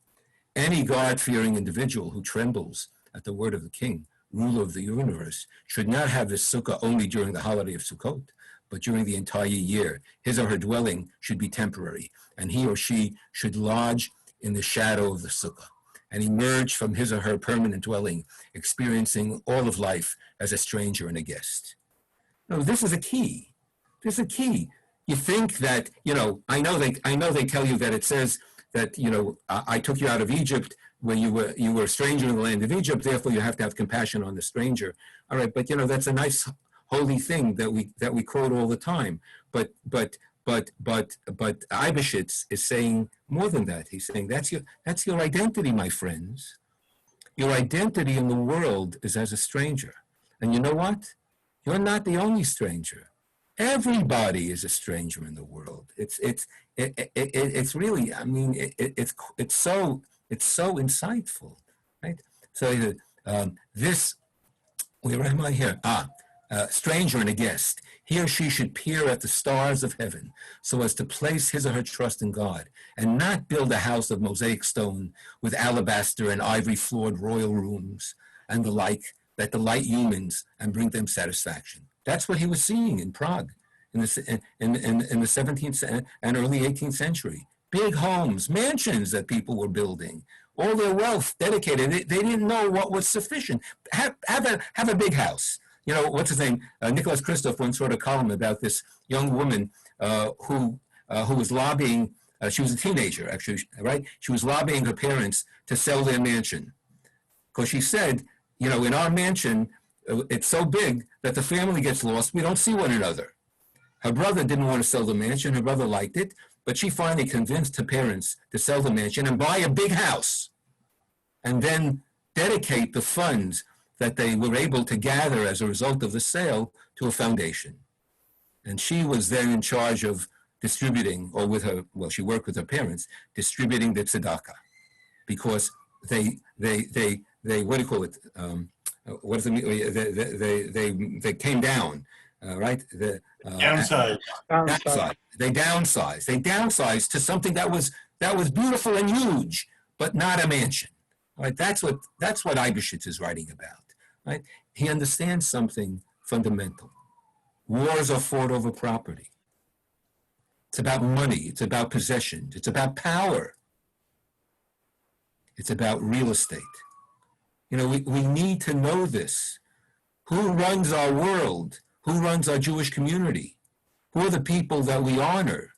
any God-fearing individual who trembles at the word of the king, ruler of the universe, should not have his sukkah only during the holiday of Sukkot, but during the entire year. His or her dwelling should be temporary, and he or she should lodge in the shadow of the sukkah and emerge from his or her permanent dwelling, experiencing all of life as a stranger and a guest. Now, this is a key. This is a key. You think that, I know they tell you that it says that, I took you out of Egypt when you were a stranger in the land of Egypt, therefore you have to have compassion on the stranger. All right, but that's a nice holy thing that we quote all the time. But Eibeshitz is saying more than that. He's saying that's your identity, my friends. Your identity in the world is as a stranger. And you know what? You're not the only stranger. Everybody is a stranger in the world. It's really, I mean, it's so insightful, right? So where am I here? Stranger and a guest. He or she should peer at the stars of heaven so as to place his or her trust in God and not build a house of mosaic stone with alabaster and ivory floored royal rooms and the like that delight humans and bring them satisfaction. That's what he was seeing in Prague in the 17th and early 18th century. Big homes, mansions that people were building all their wealth dedicated. They didn't know what was sufficient. Have a big house. You know, what's his name? Nicholas Kristof once wrote a column about this young woman who was lobbying. She was a teenager, actually, right? She was lobbying her parents to sell their mansion because she said, you know, in our mansion, it's so big that the family gets lost. We don't see one another. Her brother didn't want to sell the mansion. Her brother liked it, but she finally convinced her parents to sell the mansion and buy a big house and then dedicate the funds that they were able to gather as a result of the sale to a foundation. And she was then in charge of distributing, or with her, well, she worked with her parents, distributing the tzedakah, because they what do you call it? What does it mean? They came down, right? Downside. They downsized to something that was beautiful and huge, but not a mansion. Right? That's what Eibishitz is writing about. Right? He understands something fundamental. Wars are fought over property. It's about money. It's about possessions. It's about power. It's about real estate. You know, we need to know this. Who runs our world? Who runs our Jewish community? Who are the people that we honor?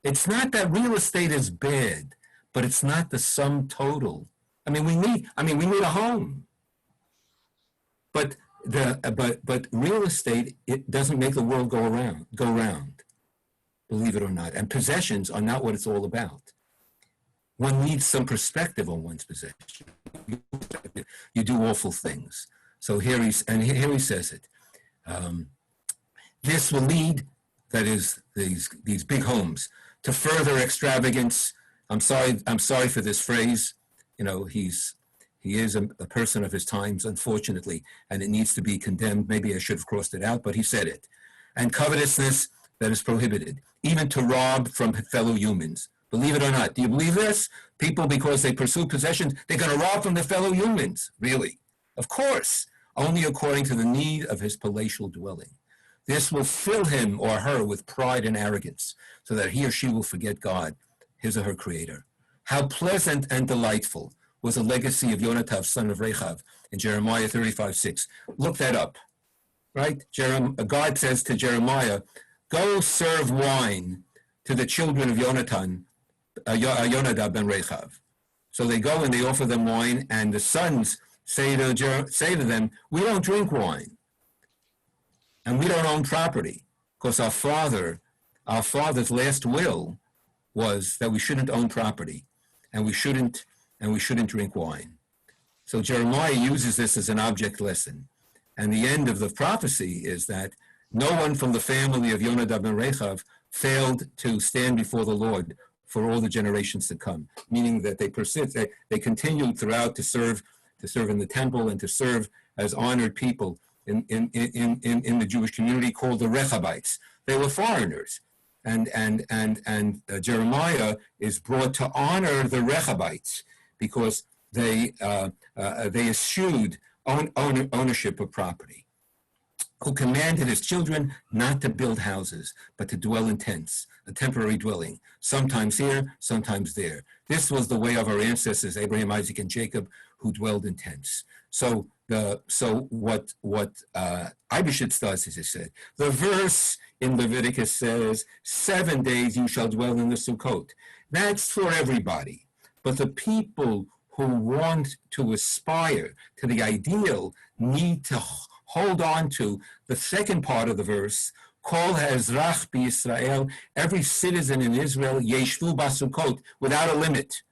It's not that real estate is bad, but it's not the sum total. We need a home. But real estate, it doesn't make the world go round, believe it or not. And possessions are not what it's all about. One needs some perspective on one's possession. You do awful things. So here he says it. This will lead, that is, these big homes, to further extravagance. I'm sorry for this phrase. You know, he is a person of his times, unfortunately, and it needs to be condemned. Maybe I should have crossed it out, but he said it. And covetousness that is prohibited, even to rob from fellow humans. Believe it or not. Do you believe this? People, because they pursue possessions, they're going to rob from their fellow humans. Really? Of course. Only according to the need of his palatial dwelling. This will fill him or her with pride and arrogance, so that he or she will forget God, his or her creator. How pleasant and delightful was the legacy of Yonatav, son of Rechav, in Jeremiah 35:6. Look that up, right? God says to Jeremiah, go serve wine to the children of Yonadab ben Rechav. So they go and they offer them wine, and the sons say to them, we don't drink wine, and we don't own property, because our father's last will was that we shouldn't own property, and we shouldn't drink wine. So Jeremiah uses this as an object lesson. And the end of the prophecy is that no one from the family of Yonadab and Rechav failed to stand before the Lord for all the generations to come, meaning that they continued throughout to serve in the temple and to serve as honored people in the Jewish community called the Rechabites. They were foreigners. And Jeremiah is brought to honor the Rechabites because they eschewed ownership of property, who commanded his children not to build houses, but to dwell in tents, a temporary dwelling, sometimes here, sometimes there. This was the way of our ancestors, Abraham, Isaac, and Jacob, who dwelled in tents. So what Eibishitz does, as he said, the verse in Leviticus says, 7 days you shall dwell in the Sukkot. That's for everybody. But the people who want to aspire to the ideal need to hold on to the second part of the verse, Kol ha'ezrach b'Yisrael, every citizen in Israel, yeshvu b'Sukkot, without a limit.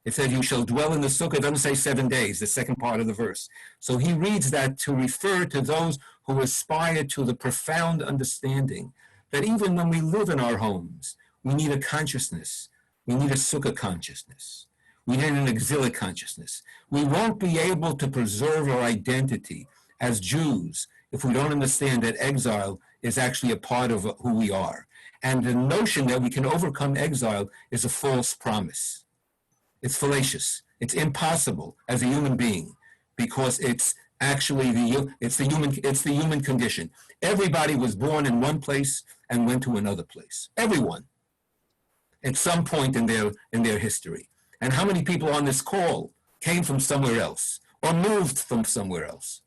It said, you shall dwell in the Sukkah. It doesn't say 7 days, the second part of the verse. So he reads that to refer to those who aspire to the profound understanding that even when we live in our homes, we need a consciousness. We need a Sukkah consciousness. We need an exilic consciousness. We won't be able to preserve our identity as Jews if we don't understand that exile is actually a part of who we are. And the notion that we can overcome exile is a false promise. It's fallacious. It's impossible as a human being because it's actually the human condition. Everybody was born in one place and went to another place. Everyone, at some point in their history. And how many people on this call came from somewhere else or moved from somewhere else?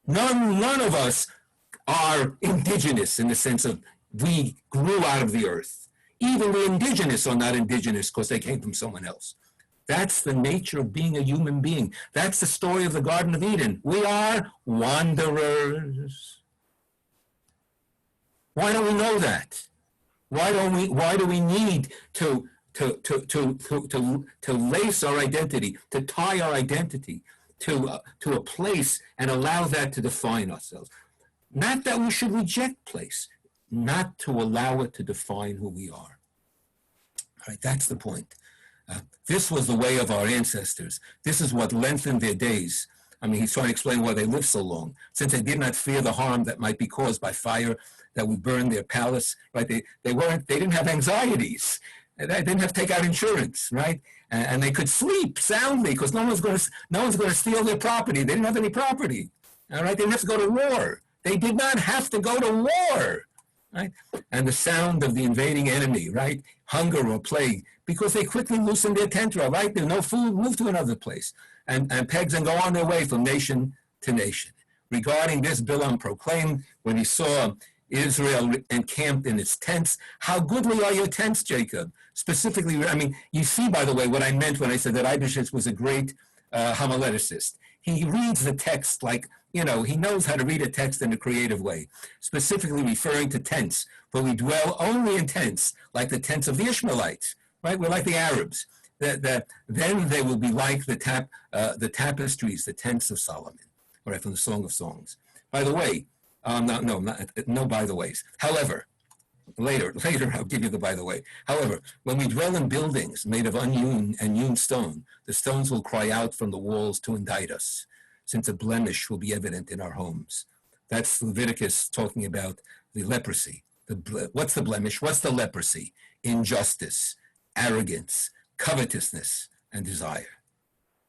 None of us are indigenous in the sense of we grew out of the earth. Even the indigenous are not indigenous because they came from someone else. That's the nature of being a human being. That's the story of the Garden of Eden. We are wanderers. Why don't we know that? Why do we need to lace our identity, to tie our identity to a place and allow that to define ourselves? Not that we should reject place, not to allow it to define who we are. All right, that's the point. This was the way of our ancestors. This is what lengthened their days. I mean, he's trying to explain why they lived so long. Since they did not fear the harm that might be caused by fire that would burn their palace, right? They didn't have anxieties. They didn't have to take out insurance, right? And they could sleep soundly because no one's going to steal their property. They didn't have any property, all right? They didn't have to go to war. They did not have to go to war, right? And the sound of the invading enemy, right? Hunger or plague, because they quickly loosened their tentara, right? There's no food, move to another place. And pegs and go on their way from nation to nation. Regarding this, Bilam proclaimed when he saw Israel encamped in its tents, how goodly are your tents, Jacob? Specifically, I mean, you see, by the way, what I meant when I said that Eibishter was a great homileticist. He reads the text like, he knows how to read a text in a creative way, specifically referring to tents, for we dwell only in tents, like the tents of the Ishmaelites, right? We're like the Arabs. Then they will be like the tapestries, the tents of Solomon, all right, from the Song of Songs. By the way, no by the ways. However, later I'll give you the by the way. However, when we dwell in buildings made of unhewn and hewn stone, the stones will cry out from the walls to indict us, since a blemish will be evident in our homes. That's Leviticus talking about the leprosy. What's the blemish? What's the leprosy? Injustice, arrogance, covetousness, and desire.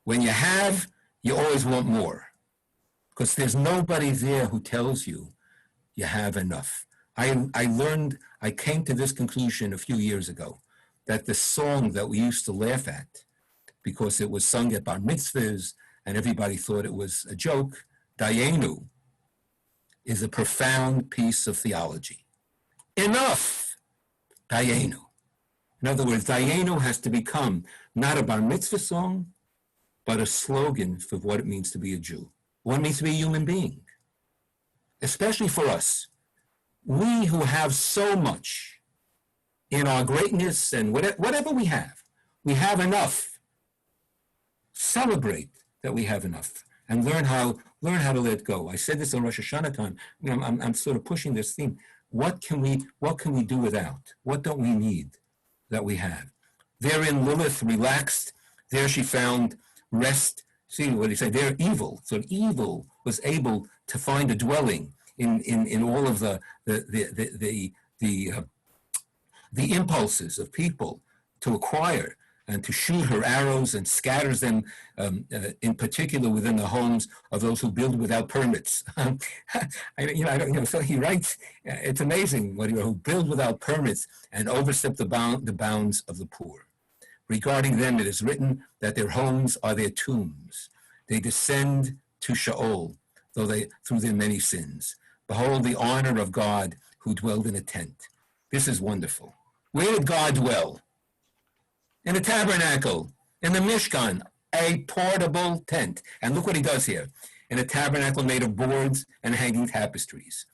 When you have, you always want more, because there's nobody there who tells you you have enough. I came to this conclusion a few years ago, that the song that we used to laugh at, because it was sung at bar mitzvahs and everybody thought it was a joke, Dayenu, is a profound piece of theology. Enough, Dayenu. In other words, Dayenu has to become not a bar mitzvah song, but a slogan for what it means to be a Jew, what it means to be a human being. Especially for us, we who have so much in our greatness and whatever we have enough. Celebrate that we have enough and learn how to let go. I said this on Rosh Hashanah time. I'm sort of pushing this theme. What can we do without? What don't we need that we have? Therein Lilith relaxed. There she found rest. See what he said there? Evil. So evil was able to find a dwelling in all of the impulses of people to acquire and to shoot her arrows, and scatters them in particular within the homes of those who build without permits. So he writes, it's amazing who build without permits and overstep the bounds of the poor. Regarding them, it is written that their homes are their tombs. They descend to Sheol, through their many sins. Behold the honor of God who dwelled in a tent. This is wonderful. Where did God dwell? In a tabernacle, in the Mishkan, a portable tent. And look what he does here. In a tabernacle made of boards and hanging tapestries.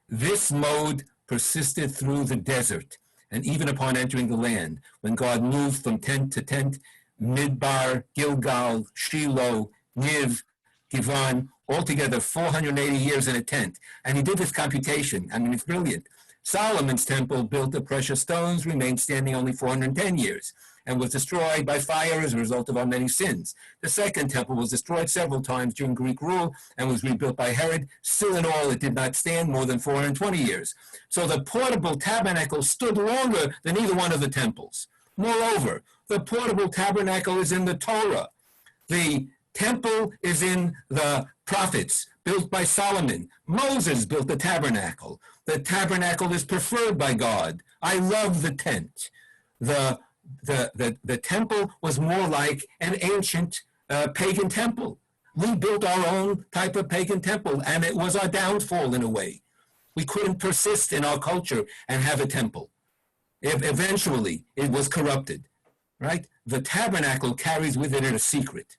This mode persisted through the desert, and even upon entering the land, when God moved from tent to tent, Midbar, Gilgal, Shiloh, Niv, Givon, altogether 480 years in a tent. And he did this computation. I mean, it's brilliant. Solomon's temple, built of precious stones, remained standing only 410 years and was destroyed by fire as a result of our many sins. The second temple was destroyed several times during Greek rule and was rebuilt by Herod. Still in all, it did not stand more than 420 years. So the portable tabernacle stood longer than either one of the temples. Moreover, the portable tabernacle is in the Torah. The temple is in the prophets, built by Solomon. Moses built the tabernacle. The tabernacle is preferred by God. I love the tent. The the temple was more like an ancient pagan temple. We built our own type of pagan temple, and it was our downfall in a way. We couldn't persist in our culture and have a temple. Eventually, it was corrupted, right? The tabernacle carries with it a secret,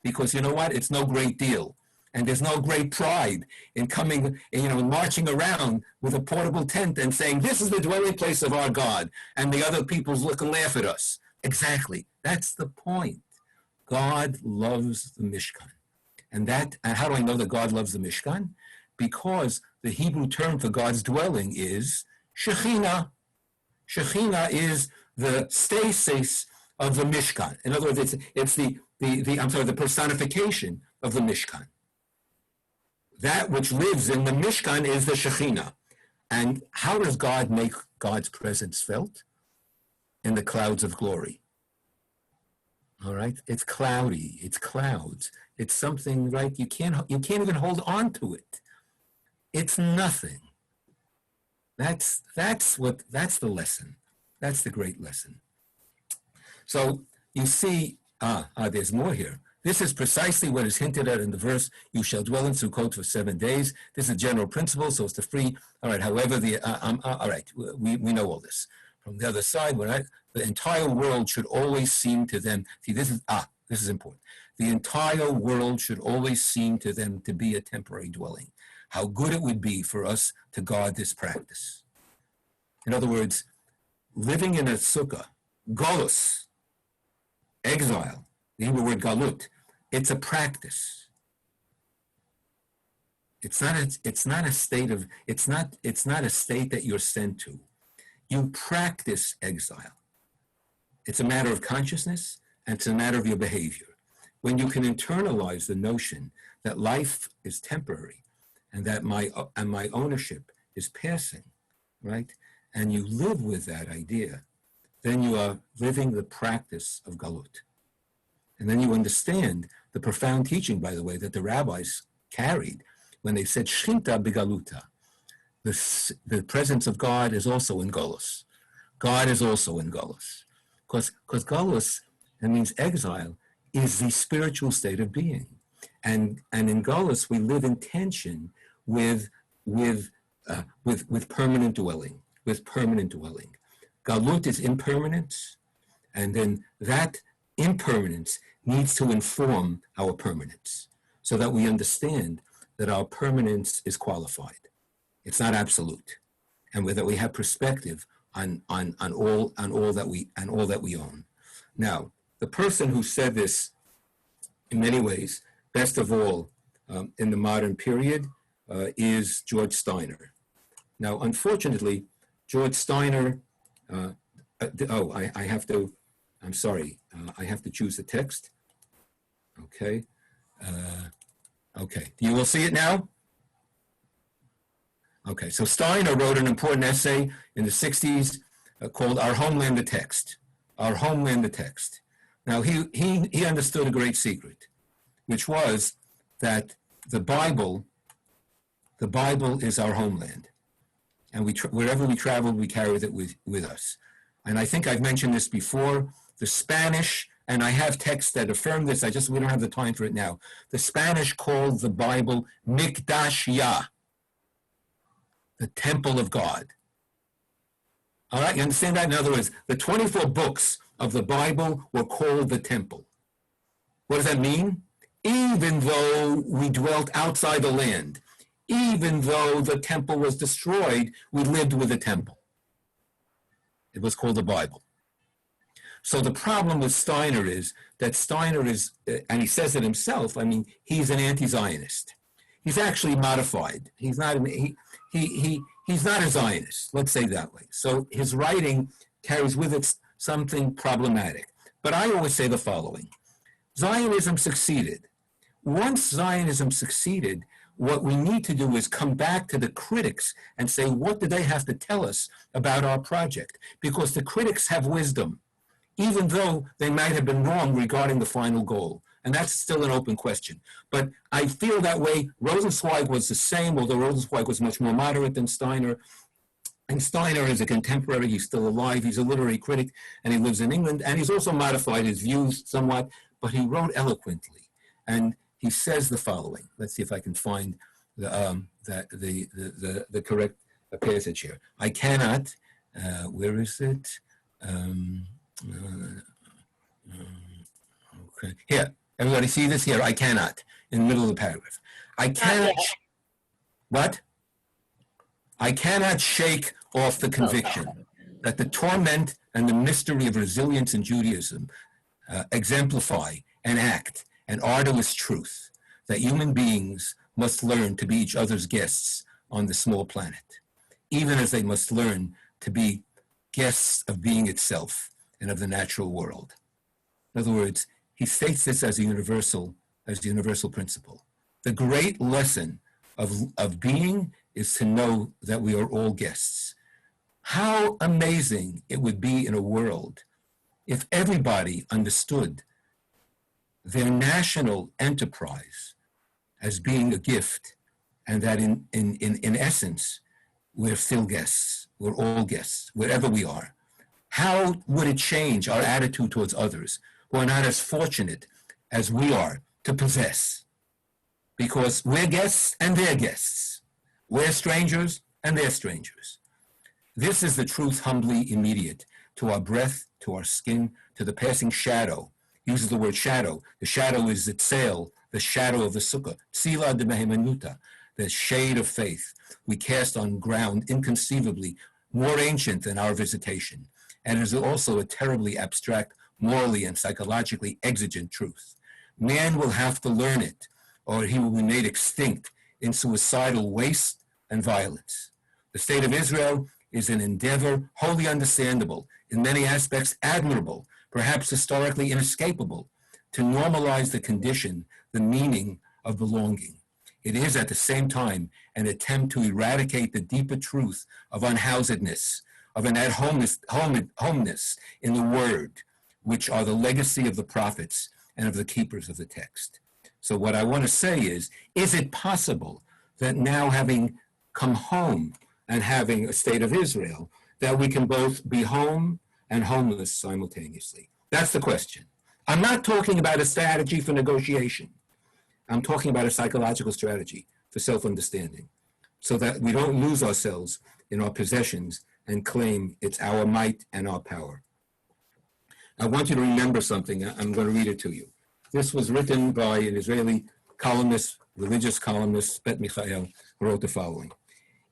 because you know what? It's no great deal. And there's no great pride in coming, marching around with a portable tent and saying, this is the dwelling place of our God. And the other peoples look and laugh at us. Exactly. That's the point. God loves the Mishkan. And how do I know that God loves the Mishkan? Because the Hebrew term for God's dwelling is Shekhinah. Shekhinah is the stasis of the Mishkan. In other words, it's the personification of the Mishkan. That which lives in the Mishkan is the Shekhinah. And how does God make God's presence felt? In the clouds of glory. All right? It's cloudy. It's clouds. It's something, right? You can't even hold on to it. It's nothing. That's the lesson. That's the great lesson. So you see, there's more here. This is precisely what is hinted at in the verse, you shall dwell in Sukkot for 7 days. This is a general principle, so it's the free. All right, however, all right, we know all this. From the other side, the entire world should always seem to them, see, this is important. The entire world should always seem to them to be a temporary dwelling. How good it would be for us to guard this practice. In other words, living in a sukkah, golus, exile, the Hebrew word galut, it's a practice. It's not a state that you're sent to. You practice exile. It's a matter of consciousness, and it's a matter of your behavior. When you can internalize the notion that life is temporary and that my ownership is passing, right? And you live with that idea, then you are living the practice of galut. And then you understand the profound teaching, by the way, that the rabbis carried when they said, Shchinta begaluta. The presence of God is also in Golus. God is also in Golus. Because Golus, that means exile, is the spiritual state of being. And in Golus, we live in tension with permanent dwelling, Galut is impermanence, and then that impermanence needs to inform our permanence so that we understand that our permanence is qualified. It's not absolute, and that we have perspective on all that we own. Now, the person who said this, in many ways, best of all, in the modern period, is George Steiner. Now, unfortunately, George Steiner. I have to. I'm sorry. I have to choose the text. Okay. Okay. You will see it now. Okay, so Steiner wrote an important essay in the 60s called Our Homeland the Text. Our Homeland the Text. Now, he understood a great secret, which was that the Bible is our homeland. And wherever we travel, we carry it with us. And I think I've mentioned this before, the Spanish, and I have texts that affirm this, we don't have the time for it now. The Spanish called the Bible Mikdash Yah, the temple of God. All right, you understand that? In other words, the 24 books of the Bible were called the temple. What does that mean? Even though we dwelt outside the land, even though the temple was destroyed, we lived with the temple. It was called the Bible. So the problem with Steiner is that Steiner is, and he says it himself, I mean, he's an anti-Zionist. He's actually modified. He's not a Zionist, let's say that way. So his writing carries with it something problematic. But I always say the following. Zionism succeeded. Once Zionism succeeded, what we need to do is come back to the critics and say, what do they have to tell us about our project? Because the critics have wisdom, even though they might have been wrong regarding the final goal. And that's still an open question. But I feel that way. Rosenzweig was the same, although Rosenzweig was much more moderate than Steiner. And Steiner is a contemporary, he's still alive, he's a literary critic, and he lives in England, and he's also modified his views somewhat, but he wrote eloquently. And he says the following. Let's see if I can find the correct passage here. I cannot, where is it? Okay, here, everybody see this here? I cannot, in the middle of the paragraph. I cannot, what? I cannot shake off the conviction that the torment and the mystery of resilience in Judaism exemplify and act an arduous truth that human beings must learn to be each other's guests on the small planet, even as they must learn to be guests of being itself and of the natural world. In other words, he states this as a universal principle. The great lesson of being is to know that we are all guests. How amazing it would be in a world if everybody understood their national enterprise as being a gift, and that in essence, we're still guests. We're all guests, wherever we are. How would it change our attitude towards others who are not as fortunate as we are to possess? Because we're guests and they're guests. We're strangers and they're strangers. This is the truth humbly immediate to our breath, to our skin, to the passing shadow. He uses the word shadow. The shadow is Exile, the shadow of the Sukkah. Tzila de Mehemenuta, the shade of faith we cast on ground inconceivably more ancient than our visitation. And it is also a terribly abstract, morally and psychologically exigent truth. Man will have to learn it, or he will be made extinct in suicidal waste and violence. The state of Israel is an endeavor wholly understandable, in many aspects admirable, perhaps historically inescapable, to normalize the condition, the meaning of belonging. It is at the same time an attempt to eradicate the deeper truth of unhousedness, of an at-homeness in the word, which are the legacy of the prophets and of the keepers of the text. So what I want to say is it possible that now, having come home and having a state of Israel, that we can both be home and homeless simultaneously? That's the question. I'm not talking about a strategy for negotiation. I'm talking about a psychological strategy for self-understanding, so that we don't lose ourselves in our possessions and claim it's our might and our power. I want you to remember something. I'm going to read it to you. This was written by an Israeli columnist, religious columnist, Bet Michael, who wrote the following.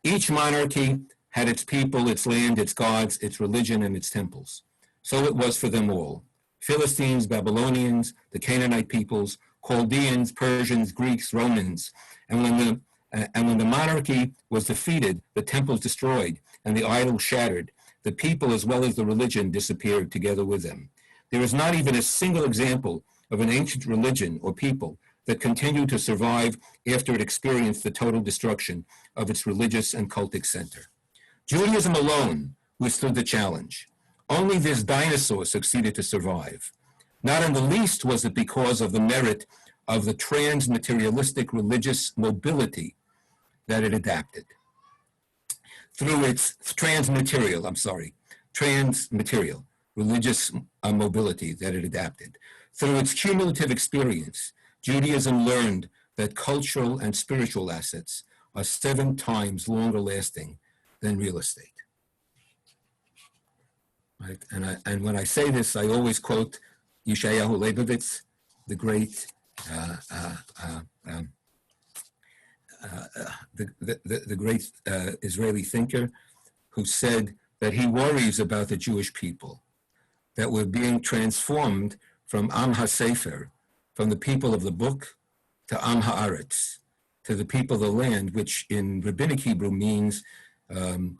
Each monarchy had its people, its land, its gods, its religion, and its temples. So it was for them all. Philistines, Babylonians, the Canaanite peoples, Chaldeans, Persians, Greeks, Romans. And when the monarchy was defeated, the temples destroyed, and the idols shattered, the people as well as the religion disappeared together with them. There is not even a single example of an ancient religion or people that continued to survive after it experienced the total destruction of its religious and cultic center. Judaism alone withstood the challenge. Only this dinosaur succeeded to survive. Not in the least was it because of the merit of the trans-materialistic religious mobility that it adapted. Through its transmaterial religious mobility that it adapted. Through its cumulative experience, Judaism learned that cultural and spiritual assets are 7 times longer lasting than real estate. Right? And when I say this, I always quote Yeshayahu Leibovitz, the great Israeli thinker, who said that he worries about the Jewish people, that we're being transformed from Am HaSefer, from the people of the book, to Am Haaretz, to the people of the land, which in Rabbinic Hebrew means to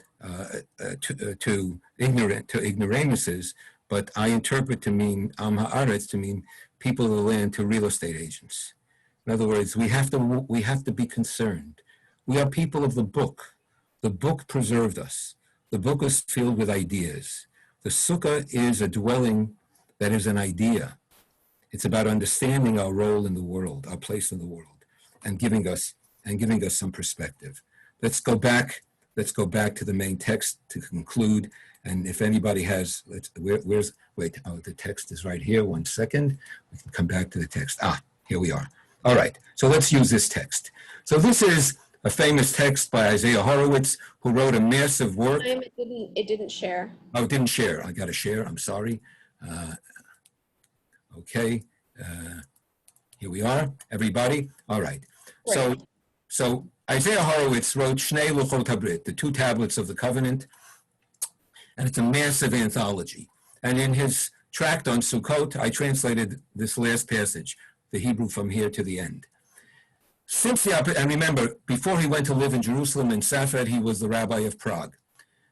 ignoramuses, but I interpret to mean Am Haaretz to mean people of the land, to real estate agents. In other words, we have to be concerned. We are people of the book. The book preserved us. The book is filled with ideas. The Sukkah is a dwelling that is an idea. It's about understanding our role in the world, our place in the world, and giving us some perspective. Let's go back let's go back to the main text to conclude. And if anybody has, the text is right here. 1 second. We can come back to the text. Here we are. All right. So let's use this text. So this is a famous text by Isaiah Horowitz, who wrote a massive work. It didn't share. Oh, it didn't share. I got to share. I'm sorry. Okay. Here we are, everybody. All right. So Isaiah Horowitz wrote Shnei Luchot HaBrit, the 2 tablets of the covenant, and it's a massive anthology. And in his tract on Sukkot, I translated this last passage, the Hebrew from here to the end. And remember, before he went to live in Jerusalem and Safed, he was the rabbi of Prague.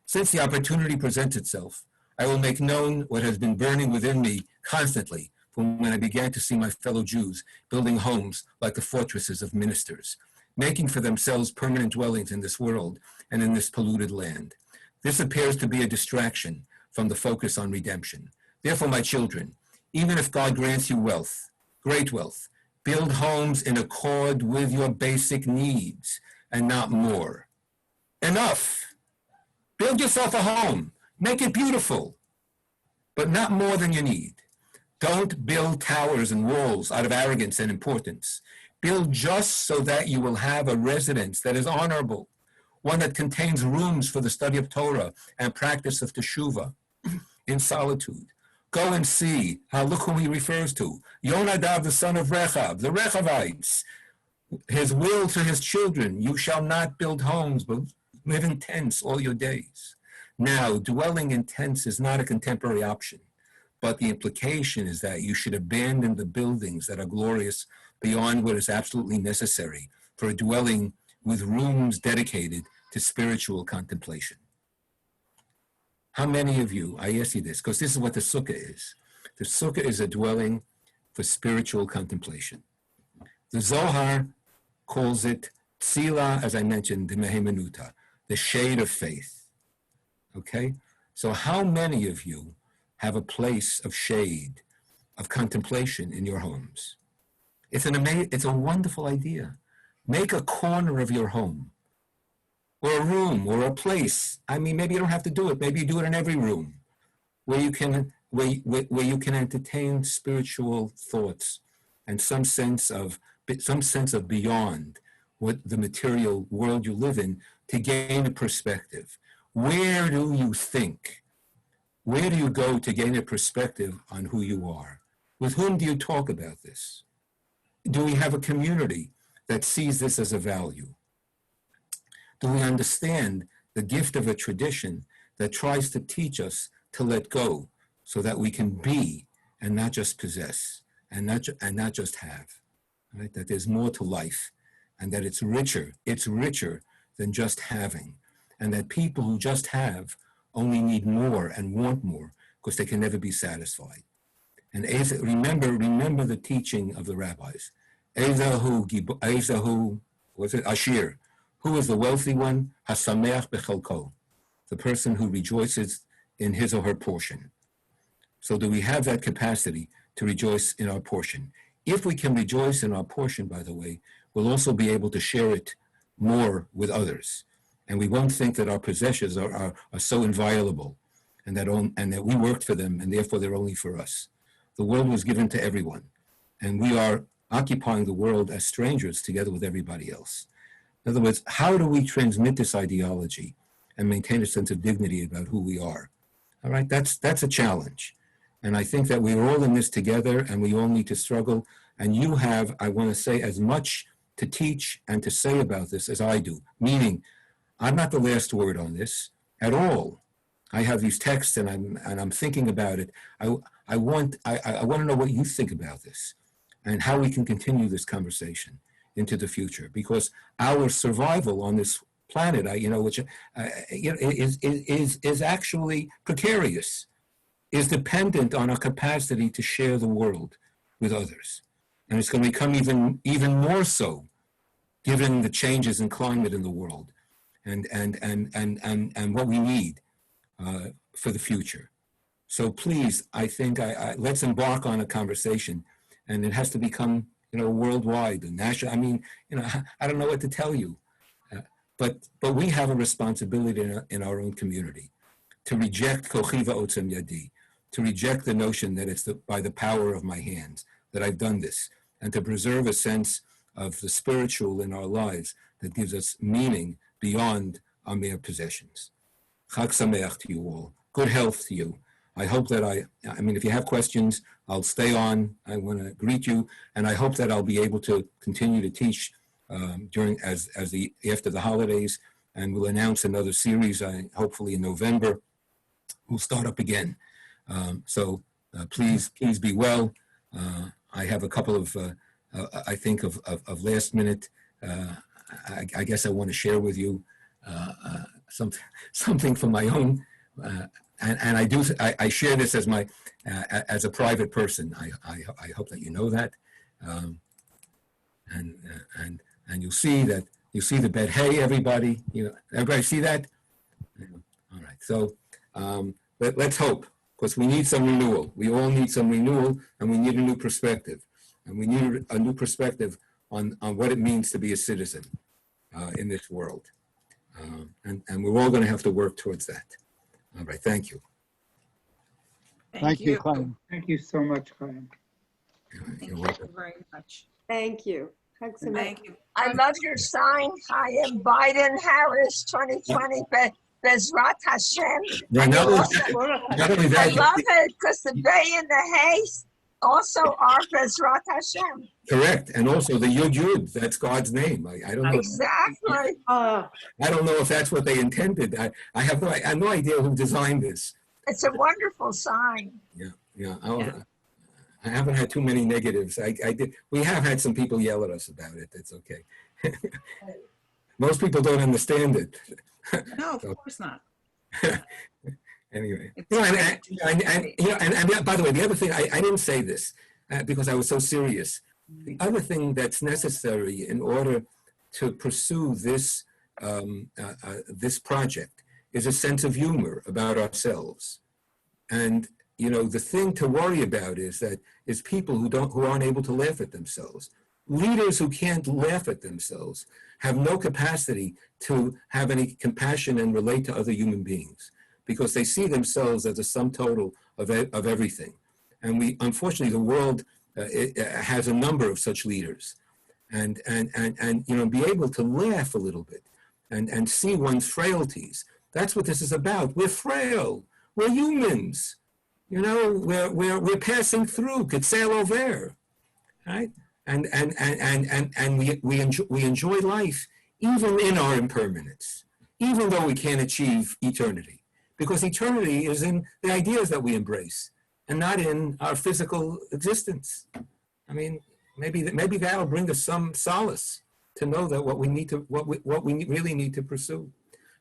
Since the opportunity presents itself, I will make known what has been burning within me constantly from when I began to see my fellow Jews building homes like the fortresses of ministers, making for themselves permanent dwellings in this world and in this polluted land. This appears to be a distraction from the focus on redemption. Therefore, my children, even if God grants you wealth, great wealth, build homes in accord with your basic needs and not more. Enough. Build yourself a home. Make it beautiful, but not more than you need. Don't build towers and walls out of arrogance and importance. Build just so that you will have a residence that is honorable, one that contains rooms for the study of Torah and practice of teshuvah in solitude. Go and see, look whom he refers to, Yonadav, the son of Rechab, the Rechabites. His will to his children, you shall not build homes, but live in tents all your days. Now, dwelling in tents is not a contemporary option, but the implication is that you should abandon the buildings that are glorious beyond what is absolutely necessary for a dwelling with rooms dedicated to spiritual contemplation. How many of you, I ask you this, because this is what the Sukkah is. The Sukkah is a dwelling for spiritual contemplation. The Zohar calls it Tzila, as I mentioned, the Mehemenuta, the shade of faith. Okay? So how many of you have a place of shade, of contemplation in your homes? It's a wonderful idea. Make a corner of your home, or a room, or a place. I mean, maybe you don't have to do it. Maybe you do it in every room, where you can entertain spiritual thoughts and some sense of beyond what the material world you live in, to gain a perspective. Where do you think? Where do you go to gain a perspective on who you are? With whom do you talk about this? Do we have a community that sees this as a value? Do we understand the gift of a tradition that tries to teach us to let go so that we can be and not just possess and not just have, right? That there's more to life and that it's richer than just having, and that people who just have only need more and want more because they can never be satisfied. And remember the teaching of the rabbis. Ezahu, was it Ashir? Who is the wealthy one? Hasameach bechalko, the person who rejoices in his or her portion. So do we have that capacity to rejoice in our portion? If we can rejoice in our portion, by the way, we'll also be able to share it more with others. And we won't think that our possessions are so inviolable and that we worked for them and therefore they're only for us. The world was given to everyone, and we are occupying the world as strangers together with everybody else. In other words, how do we transmit this ideology and maintain a sense of dignity about who we are? All right, that's a challenge. And I think that we're all in this together and we all need to struggle. And you have, I want to say, as much to teach and to say about this as I do, meaning I'm not the last word on this at all. I have these texts and I'm thinking about it. I want to know what you think about this and how we can continue this conversation into the future, because our survival on this planet, which is actually precarious, is dependent on our capacity to share the world with others, and it's going to become even more so, given the changes in climate in the world, and what we need for the future. So please, I think let's embark on a conversation, and it has to become worldwide and national. I mean, I don't know what to tell you. but we have a responsibility in our own community to reject kochiva otzem yadi, to reject the notion that it's by the power of my hands that I've done this, and to preserve a sense of the spiritual in our lives that gives us meaning beyond our mere possessions. Chag Sameach to you all. Good health to you. I hope that I mean, if you have questions, I'll stay on. I want to greet you, and I hope that I'll be able to continue to teach after the holidays, and we'll announce another series. Hopefully in November, we'll start up again. So please be well. I have a couple of I think of last minute. I guess I want to share with you something from my own. And I share this as my as a private person. I hope that you know that, and you'll see the bed. Hey, everybody! Everybody see that? All right. So let's hope, because we need some renewal. We all need some renewal, and we need a new perspective, and we need a new perspective on what it means to be a citizen in this world, and we're all going to have to work towards that. All right, thank you. Thank you, Chaim. Thank you so much, Chaim. You're welcome. Thank you very much. Thank you. Thank you. I love your sign, Chaim. Biden, Harris, 2020, Bezrat Hashem. Yeah, not only I that, love it because the bay and the hay also are Bezrat Hashem. correct, and also the Yud, that's God's name. I don't know. Exactly. I don't know if that's what they intended. I have no idea who designed this. It's a wonderful sign. Yeah. I haven't had too many negatives. We have had some people yell at us about it. It's okay. Most people don't understand it. No, of course not. Anyway, It's and by the way, the other thing, I didn't say this because I was so serious. The other thing that's necessary in order to pursue this this project is a sense of humor about ourselves. And the thing to worry about is people who aren't able to laugh at themselves. Leaders who can't laugh at themselves have no capacity to have any compassion and relate to other human beings, because they see themselves as a sum total of everything. And unfortunately, the world has a number of such leaders, and be able to laugh a little bit and see one's frailties. That's what this is about. We're frail. We're humans. We're passing through. Could sail over, right? And we enjoy life even in our impermanence, even though we can't achieve eternity, because eternity is in the ideas that we embrace and not in our physical existence. I mean, maybe that'll bring us some solace to know that what we really need to pursue.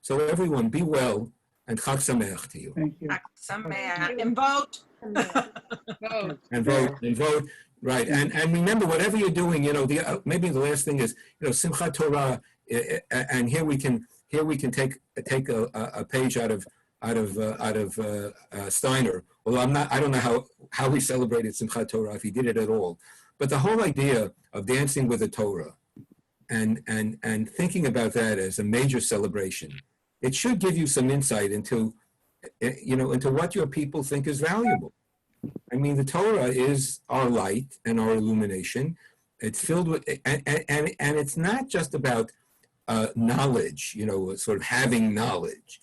So everyone, be well, and Chag Sameach to you. Thank you. And vote. And vote. Right, and remember, whatever you're doing, maybe the last thing is, Simchat Torah, and here we can take a page out of Steiner. Well, I don't know how he celebrated Simchat Torah, if he did it at all, but the whole idea of dancing with the Torah, and thinking about that as a major celebration, it should give you some insight into what your people think is valuable. I mean, the Torah is our light and our illumination. It's filled with, and it's not just about knowledge, sort of having knowledge.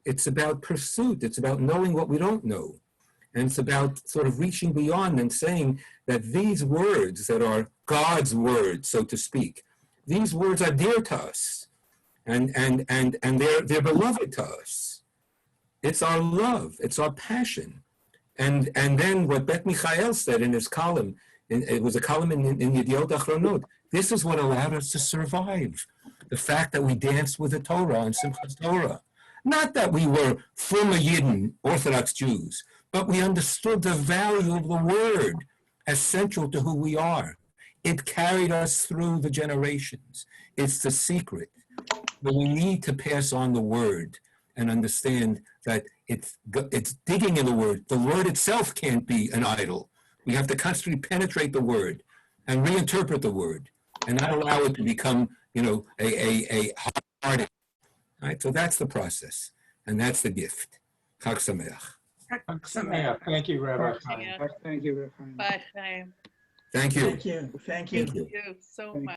It's about pursuit. It's about knowing what we don't know. And it's about sort of reaching beyond and saying that these words that are God's words, so to speak, these words are dear to us, and they're beloved to us. It's our love. It's our passion. And then what Bet Michael said in his column, it was a column in Yediot Achronot, this is what allowed us to survive. The fact that we danced with the Torah and Simchat Torah. Not that we were Fruma Yidden, Orthodox Jews, but we understood the value of the word as central to who we are. It carried us through the generations. It's the secret. But we need to pass on the word and understand that it's digging in the word. The word itself can't be an idol. We have to constantly penetrate the word and reinterpret the word and not allow it to become, a hard All right, so that's the process, and that's the gift. Chag Sameach. Thank you, Rabbi Chaim. Thank you, Rabbi Chaim. Bye, Chaim. Thank you. Thank you. Thank you. Thank you. Thank you so Thank much.